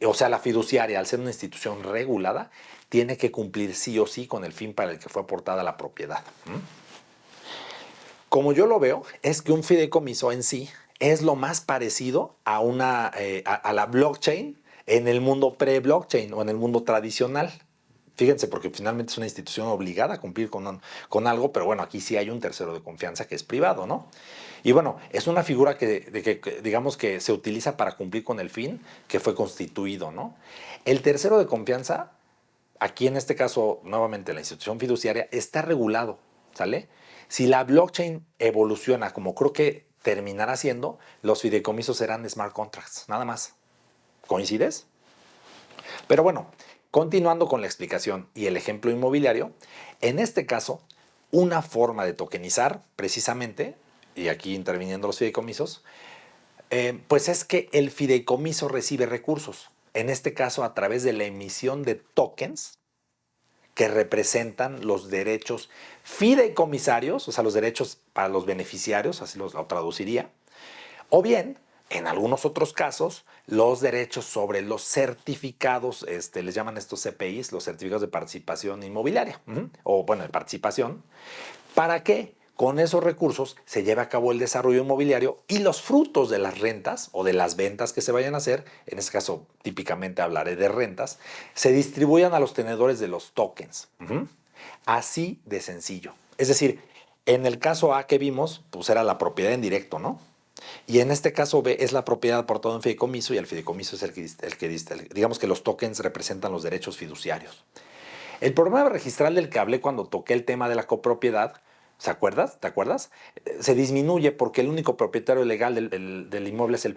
O sea, la fiduciaria, al ser una institución regulada, tiene que cumplir sí o sí con el fin para el que fue aportada la propiedad. Como yo lo veo, es que un fideicomiso en sí es lo más parecido a la blockchain en el mundo pre-blockchain o en el mundo tradicional. Fíjense, porque finalmente es una institución obligada a cumplir con algo, pero bueno, aquí sí hay un tercero de confianza que es privado, ¿no? Y bueno, es una figura que digamos que se utiliza para cumplir con el fin que fue constituido, ¿no? El tercero de confianza, aquí en este caso, nuevamente la institución fiduciaria, está regulado, ¿sale? Si la blockchain evoluciona como creo que terminará siendo, los fideicomisos serán smart contracts, nada más. ¿Coincides? Pero bueno, continuando con la explicación y el ejemplo inmobiliario, en este caso, una forma de tokenizar precisamente, y aquí interviniendo los fideicomisos, pues es que el fideicomiso recibe recursos, en este caso a través de la emisión de tokens que representan los derechos fideicomisarios, o sea, los derechos para los beneficiarios, así lo traduciría, o bien, en algunos otros casos, los derechos sobre los certificados, les llaman estos CPIs, los certificados de participación inmobiliaria, o bueno, de participación. ¿Para qué? Con esos recursos se lleva a cabo el desarrollo inmobiliario y los frutos de las rentas o de las ventas que se vayan a hacer, en este caso típicamente hablaré de rentas, se distribuyan a los tenedores de los tokens. Así de sencillo. Es decir, en el caso A que vimos, pues era la propiedad en directo, ¿no? Y en este caso B es la propiedad aportada en fideicomiso y el fideicomiso es digamos que los tokens representan los derechos fiduciarios. El problema registral del que hablé cuando toqué el tema de la copropiedad, ¿se acuerdas? ¿Te acuerdas? Se disminuye porque el único propietario legal del inmueble es el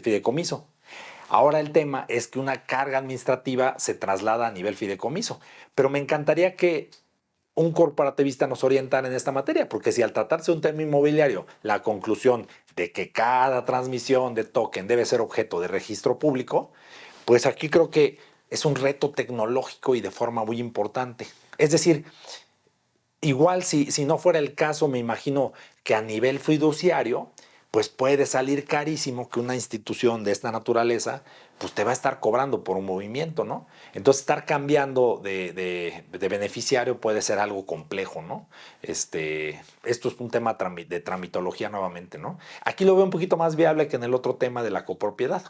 fideicomiso. Ahora el tema es que una carga administrativa se traslada a nivel fideicomiso, pero me encantaría que un corporativista nos orientara en esta materia, porque si al tratarse de un tema inmobiliario, la conclusión de que cada transmisión de token debe ser objeto de registro público, pues aquí creo que es un reto tecnológico y de forma muy importante. Es decir, igual si no fuera el caso, me imagino que a nivel fiduciario, pues puede salir carísimo que una institución de esta naturaleza pues te va a estar cobrando por un movimiento, ¿no? Entonces estar cambiando de beneficiario puede ser algo complejo, ¿no? Esto es un tema de tramitología nuevamente, ¿no? Aquí lo veo un poquito más viable que en el otro tema de la copropiedad.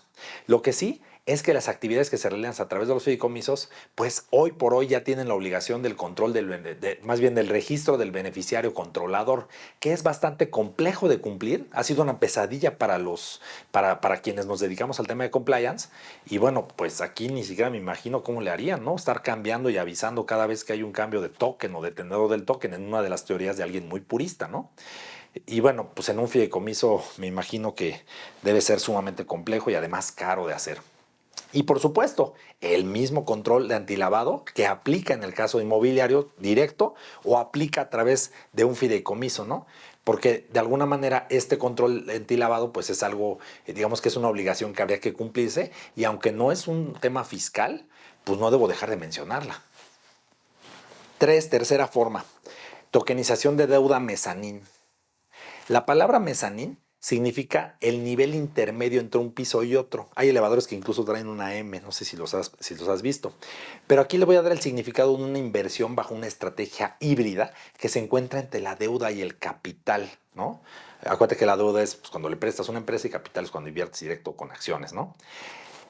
Lo que sí es que las actividades que se realizan a través de los fideicomisos, pues hoy por hoy ya tienen la obligación del control, más bien del registro del beneficiario controlador, que es bastante complejo de cumplir. Ha sido una pesadilla para quienes nos dedicamos al tema de compliance. Y bueno, pues aquí ni siquiera me imagino cómo le harían, ¿no? Estar cambiando y avisando cada vez que hay un cambio de token o de tenedor del token en una de las teorías de alguien muy purista, ¿no? Y bueno, pues en un fideicomiso me imagino que debe ser sumamente complejo y además caro de hacer. Y por supuesto, el mismo control de antilavado que aplica en el caso inmobiliario directo o aplica a través de un fideicomiso, ¿no? Porque de alguna manera este control de antilavado pues es algo, digamos que es una obligación que habría que cumplirse y aunque no es un tema fiscal, pues no debo dejar de mencionarla. Tercera forma, tokenización de deuda mezanín. La palabra mezanín significa el nivel intermedio entre un piso y otro. Hay elevadores que incluso traen una M, no sé si los has visto. Pero aquí le voy a dar el significado de una inversión bajo una estrategia híbrida que se encuentra entre la deuda y el capital, ¿no? Acuérdate que la deuda es pues, cuando le prestas a una empresa y capital es cuando inviertes directo con acciones, ¿no?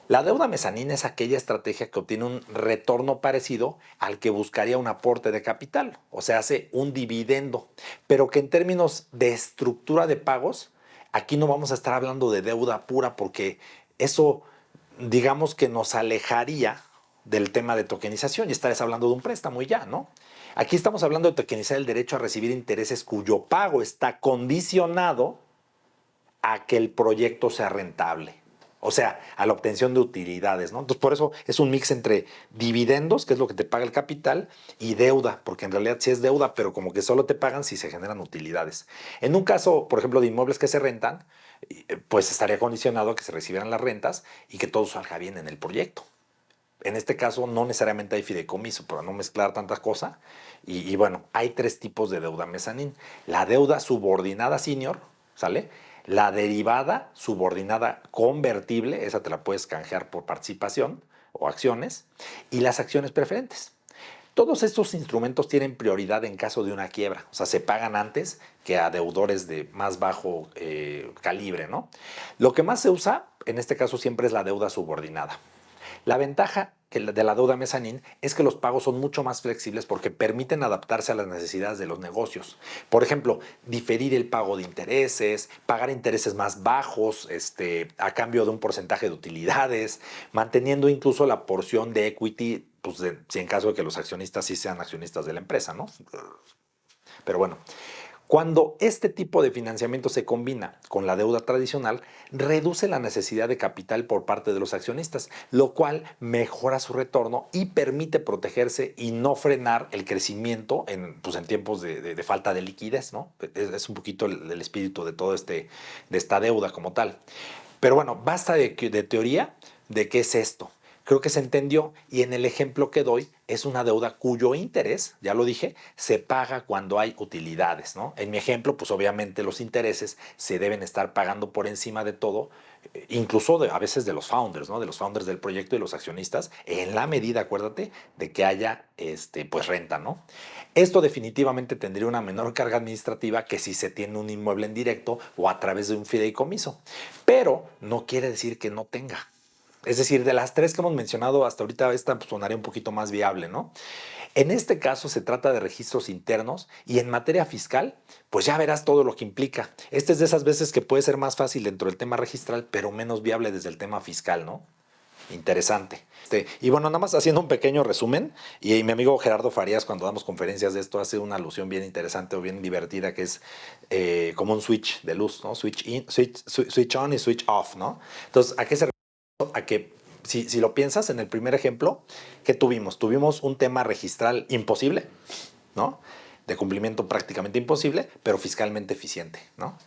La deuda mezanina es aquella estrategia que obtiene un retorno parecido al que buscaría un aporte de capital, o sea, hace un dividendo, pero que en términos de estructura de pagos, aquí no vamos a estar hablando de deuda pura porque eso, digamos que nos alejaría del tema de tokenización y estarías hablando de un préstamo y ya, ¿no? Aquí estamos hablando de tokenizar el derecho a recibir intereses cuyo pago está condicionado a que el proyecto sea rentable. O sea, a la obtención de utilidades, ¿no? Entonces, por eso es un mix entre dividendos, que es lo que te paga el capital, y deuda, porque en realidad sí es deuda, pero como que solo te pagan si se generan utilidades. En un caso, por ejemplo, de inmuebles que se rentan, pues estaría condicionado a que se recibieran las rentas y que todo salga bien en el proyecto. En este caso, no necesariamente hay fideicomiso, para no mezclar tantas cosas. Y bueno, hay tres tipos de deuda mezanín. La deuda subordinada senior, ¿sale? La derivada subordinada convertible, esa te la puedes canjear por participación o acciones, y las acciones preferentes. Todos estos instrumentos tienen prioridad en caso de una quiebra, o sea, se pagan antes que a deudores de más bajo calibre, ¿no? Lo que más se usa, en este caso, siempre es la deuda subordinada. La ventaja de la deuda mezanín es que los pagos son mucho más flexibles porque permiten adaptarse a las necesidades de los negocios. Por ejemplo, diferir el pago de intereses, pagar intereses más bajos a cambio de un porcentaje de utilidades, manteniendo incluso la porción de equity, pues si en caso de que los accionistas sí sean accionistas de la empresa, ¿no? Pero bueno, cuando este tipo de financiamiento se combina con la deuda tradicional, reduce la necesidad de capital por parte de los accionistas, lo cual mejora su retorno y permite protegerse y no frenar el crecimiento pues en tiempos de falta de liquidez, ¿no? Es un poquito el espíritu de todo de esta deuda como tal. Pero bueno, basta de teoría de qué es esto. Creo que se entendió y en el ejemplo que doy es una deuda cuyo interés, ya lo dije, se paga cuando hay utilidades, ¿no? En mi ejemplo, pues obviamente los intereses se deben estar pagando por encima de todo, incluso a veces de los founders, ¿no? De los founders del proyecto y los accionistas, en la medida, acuérdate, de que haya pues renta, ¿no? Esto definitivamente tendría una menor carga administrativa que si se tiene un inmueble en directo o a través de un fideicomiso, pero no quiere decir que no tenga. Es decir, de las tres que hemos mencionado hasta ahorita, esta pues, sonaría un poquito más viable, ¿no? En este caso se trata de registros internos y en materia fiscal, pues ya verás todo lo que implica. Esta es de esas veces que puede ser más fácil dentro del tema registral, pero menos viable desde el tema fiscal, ¿no? Interesante. Y bueno, nada más haciendo un pequeño resumen, y mi amigo Gerardo Farías, cuando damos conferencias de esto, hace una alusión bien interesante o bien divertida, que es como un switch de luz, ¿no? Switch, switch on y switch off, ¿no? Entonces, ¿a qué se refiere? A que, si lo piensas, en el primer ejemplo, ¿qué tuvimos? Tuvimos un tema registral imposible, ¿no? De cumplimiento prácticamente imposible, pero fiscalmente eficiente, ¿no?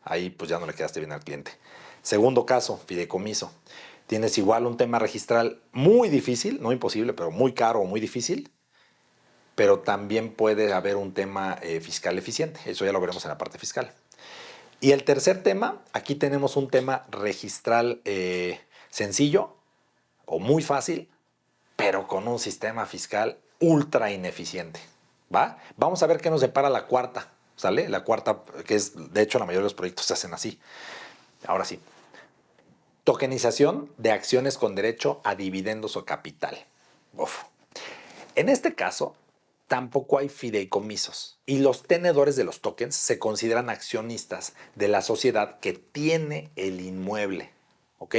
Ahí pues ya no le quedaste bien al cliente. Segundo caso, fideicomiso. Tienes igual un tema registral muy difícil, no imposible, pero muy caro o muy difícil, pero también puede haber un tema fiscal eficiente. Eso ya lo veremos en la parte fiscal. Y el tercer tema, aquí tenemos un tema registral sencillo o muy fácil, pero con un sistema fiscal ultra ineficiente. ¿Va? Vamos a ver qué nos depara la cuarta, ¿sale? La cuarta, que es, de hecho, la mayoría de los proyectos se hacen así. Ahora sí. Tokenización de acciones con derecho a dividendos o capital. Uf. En este caso, tampoco hay fideicomisos y los tenedores de los tokens se consideran accionistas de la sociedad que tiene el inmueble. ¿Ok?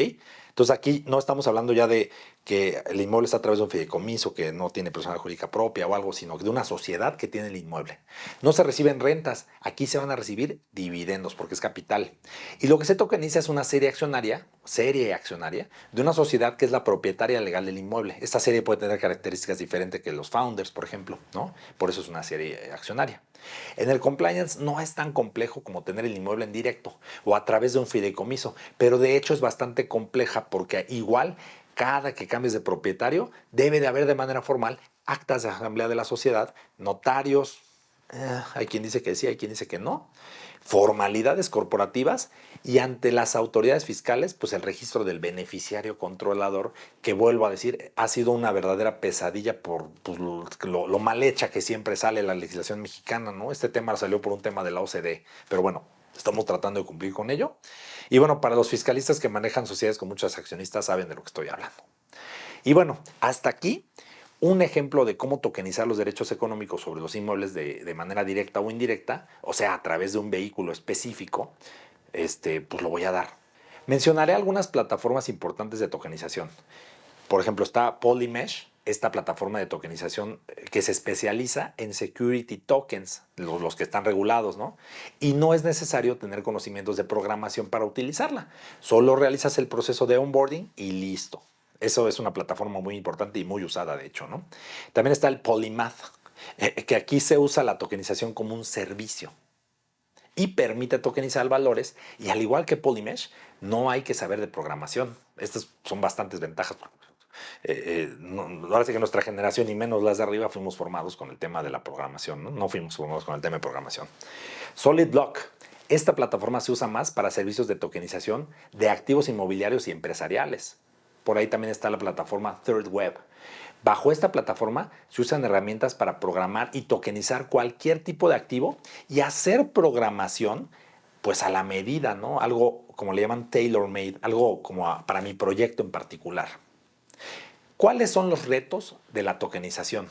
Entonces aquí no estamos hablando ya de que el inmueble está a través de un fideicomiso que no tiene personalidad jurídica propia o algo, sino de una sociedad que tiene el inmueble. No se reciben rentas, aquí se van a recibir dividendos porque es capital. Y lo que se tokeniza es una serie accionaria de una sociedad que es la propietaria legal del inmueble. Esta serie puede tener características diferentes que los founders, por ejemplo, ¿no? Por eso es una serie accionaria. En el compliance no es tan complejo como tener el inmueble en directo o a través de un fideicomiso, pero de hecho es bastante compleja porque igual cada que cambies de propietario debe de haber de manera formal actas de asamblea de la sociedad, notarios, hay quien dice que sí, hay quien dice que no, formalidades corporativas y ante las autoridades fiscales, pues el registro del beneficiario controlador, que vuelvo a decir, ha sido una verdadera pesadilla por pues, lo mal hecha que siempre sale la legislación mexicana, ¿no? Este tema salió por un tema de la OCDE, pero bueno, estamos tratando de cumplir con ello. Y bueno, para los fiscalistas que manejan sociedades con muchos accionistas saben de lo que estoy hablando. Y bueno, hasta aquí un ejemplo de cómo tokenizar los derechos económicos sobre los inmuebles de manera directa o indirecta, o sea, a través de un vehículo específico, pues lo voy a dar. Mencionaré algunas plataformas importantes de tokenización. Por ejemplo, está Polymesh, esta plataforma de tokenización que se especializa en security tokens, los que están regulados, ¿no? Y no es necesario tener conocimientos de programación para utilizarla. Solo realizas el proceso de onboarding y listo. Eso es una plataforma muy importante y muy usada, de hecho, ¿no? También está el Polymath, que aquí se usa la tokenización como un servicio y permite tokenizar valores y al igual que Polymesh, no hay que saber de programación. Estas son bastantes ventajas. Ahora sí que nuestra generación y menos las de arriba fuimos formados con el tema de la programación, ¿no? No fuimos formados con el tema de programación. SolidBlock. Esta plataforma se usa más para servicios de tokenización de activos inmobiliarios y empresariales. Por ahí también está la plataforma ThirdWeb. Bajo esta plataforma se usan herramientas para programar y tokenizar cualquier tipo de activo y hacer programación pues a la medida, ¿no? Algo como le llaman tailor-made, algo como para mi proyecto en particular. ¿Cuáles son los retos de la tokenización?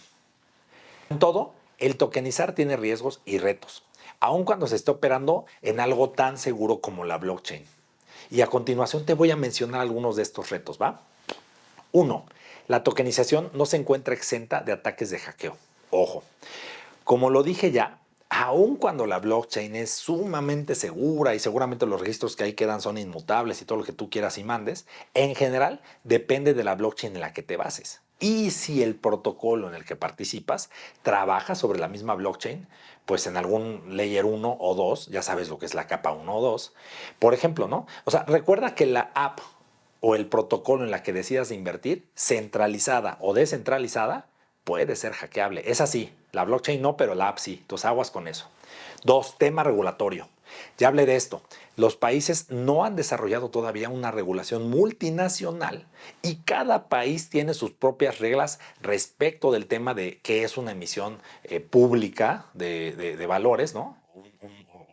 En todo, el tokenizar tiene riesgos y retos, aun cuando se esté operando en algo tan seguro como la blockchain. Y a continuación te voy a mencionar algunos de estos retos, ¿va? 1. La tokenización no se encuentra exenta de ataques de hackeo. Ojo, como lo dije ya, aun cuando la blockchain es sumamente segura y seguramente los registros que ahí quedan son inmutables y todo lo que tú quieras y mandes, en general depende de la blockchain en la que te bases. Y si el protocolo en el que participas trabaja sobre la misma blockchain, pues en algún layer 1 o 2, ya sabes lo que es la capa 1 o 2, por ejemplo, ¿no? O sea, recuerda que la app o el protocolo en la que decidas invertir, centralizada o descentralizada, puede ser hackeable. Es así, la blockchain no, pero la app sí. Entonces aguas con eso. Dos, tema regulatorio. Ya hablé de esto. Los países no han desarrollado todavía una regulación multinacional y cada país tiene sus propias reglas respecto del tema de qué es una emisión pública de valores, ¿no?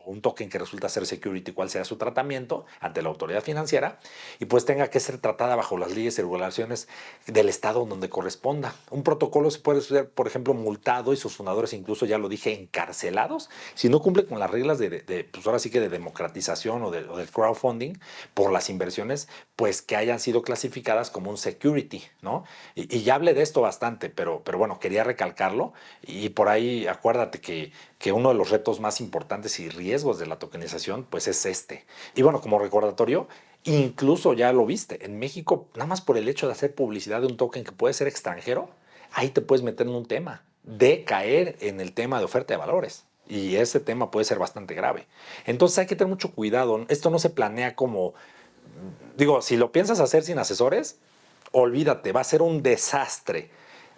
Un token que resulta ser security, cuál sea su tratamiento ante la autoridad financiera y pues tenga que ser tratada bajo las leyes y regulaciones del estado donde corresponda. Un protocolo se puede ser, por ejemplo, multado y sus fundadores incluso, ya lo dije, encarcelados si no cumple con las reglas pues ahora sí que de democratización o del crowdfunding por las inversiones, pues que hayan sido clasificadas como un security, ¿no? Y ya hablé de esto bastante, pero bueno, quería recalcarlo y por ahí acuérdate que uno de los retos más importantes y riesgos de la tokenización, pues es este. Y bueno, como recordatorio, incluso ya lo viste, en México, nada más por el hecho de hacer publicidad de un token que puede ser extranjero, ahí te puedes meter en un tema de caer en el tema de oferta de valores. Y ese tema puede ser bastante grave. Entonces hay que tener mucho cuidado. Esto no se planea como, digo, si lo piensas hacer sin asesores, olvídate, va a ser un desastre.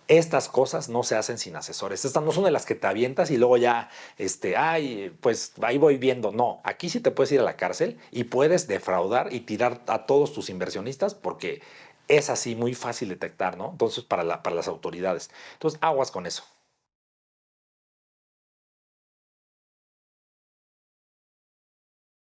Estas cosas no se hacen sin asesores. Estas no son de las que te avientas y luego ya, ay, pues ahí voy viendo. No, aquí sí te puedes ir a la cárcel y puedes defraudar y tirar a todos tus inversionistas porque es así muy fácil detectar, ¿no? Entonces, para las autoridades. Entonces, aguas con eso.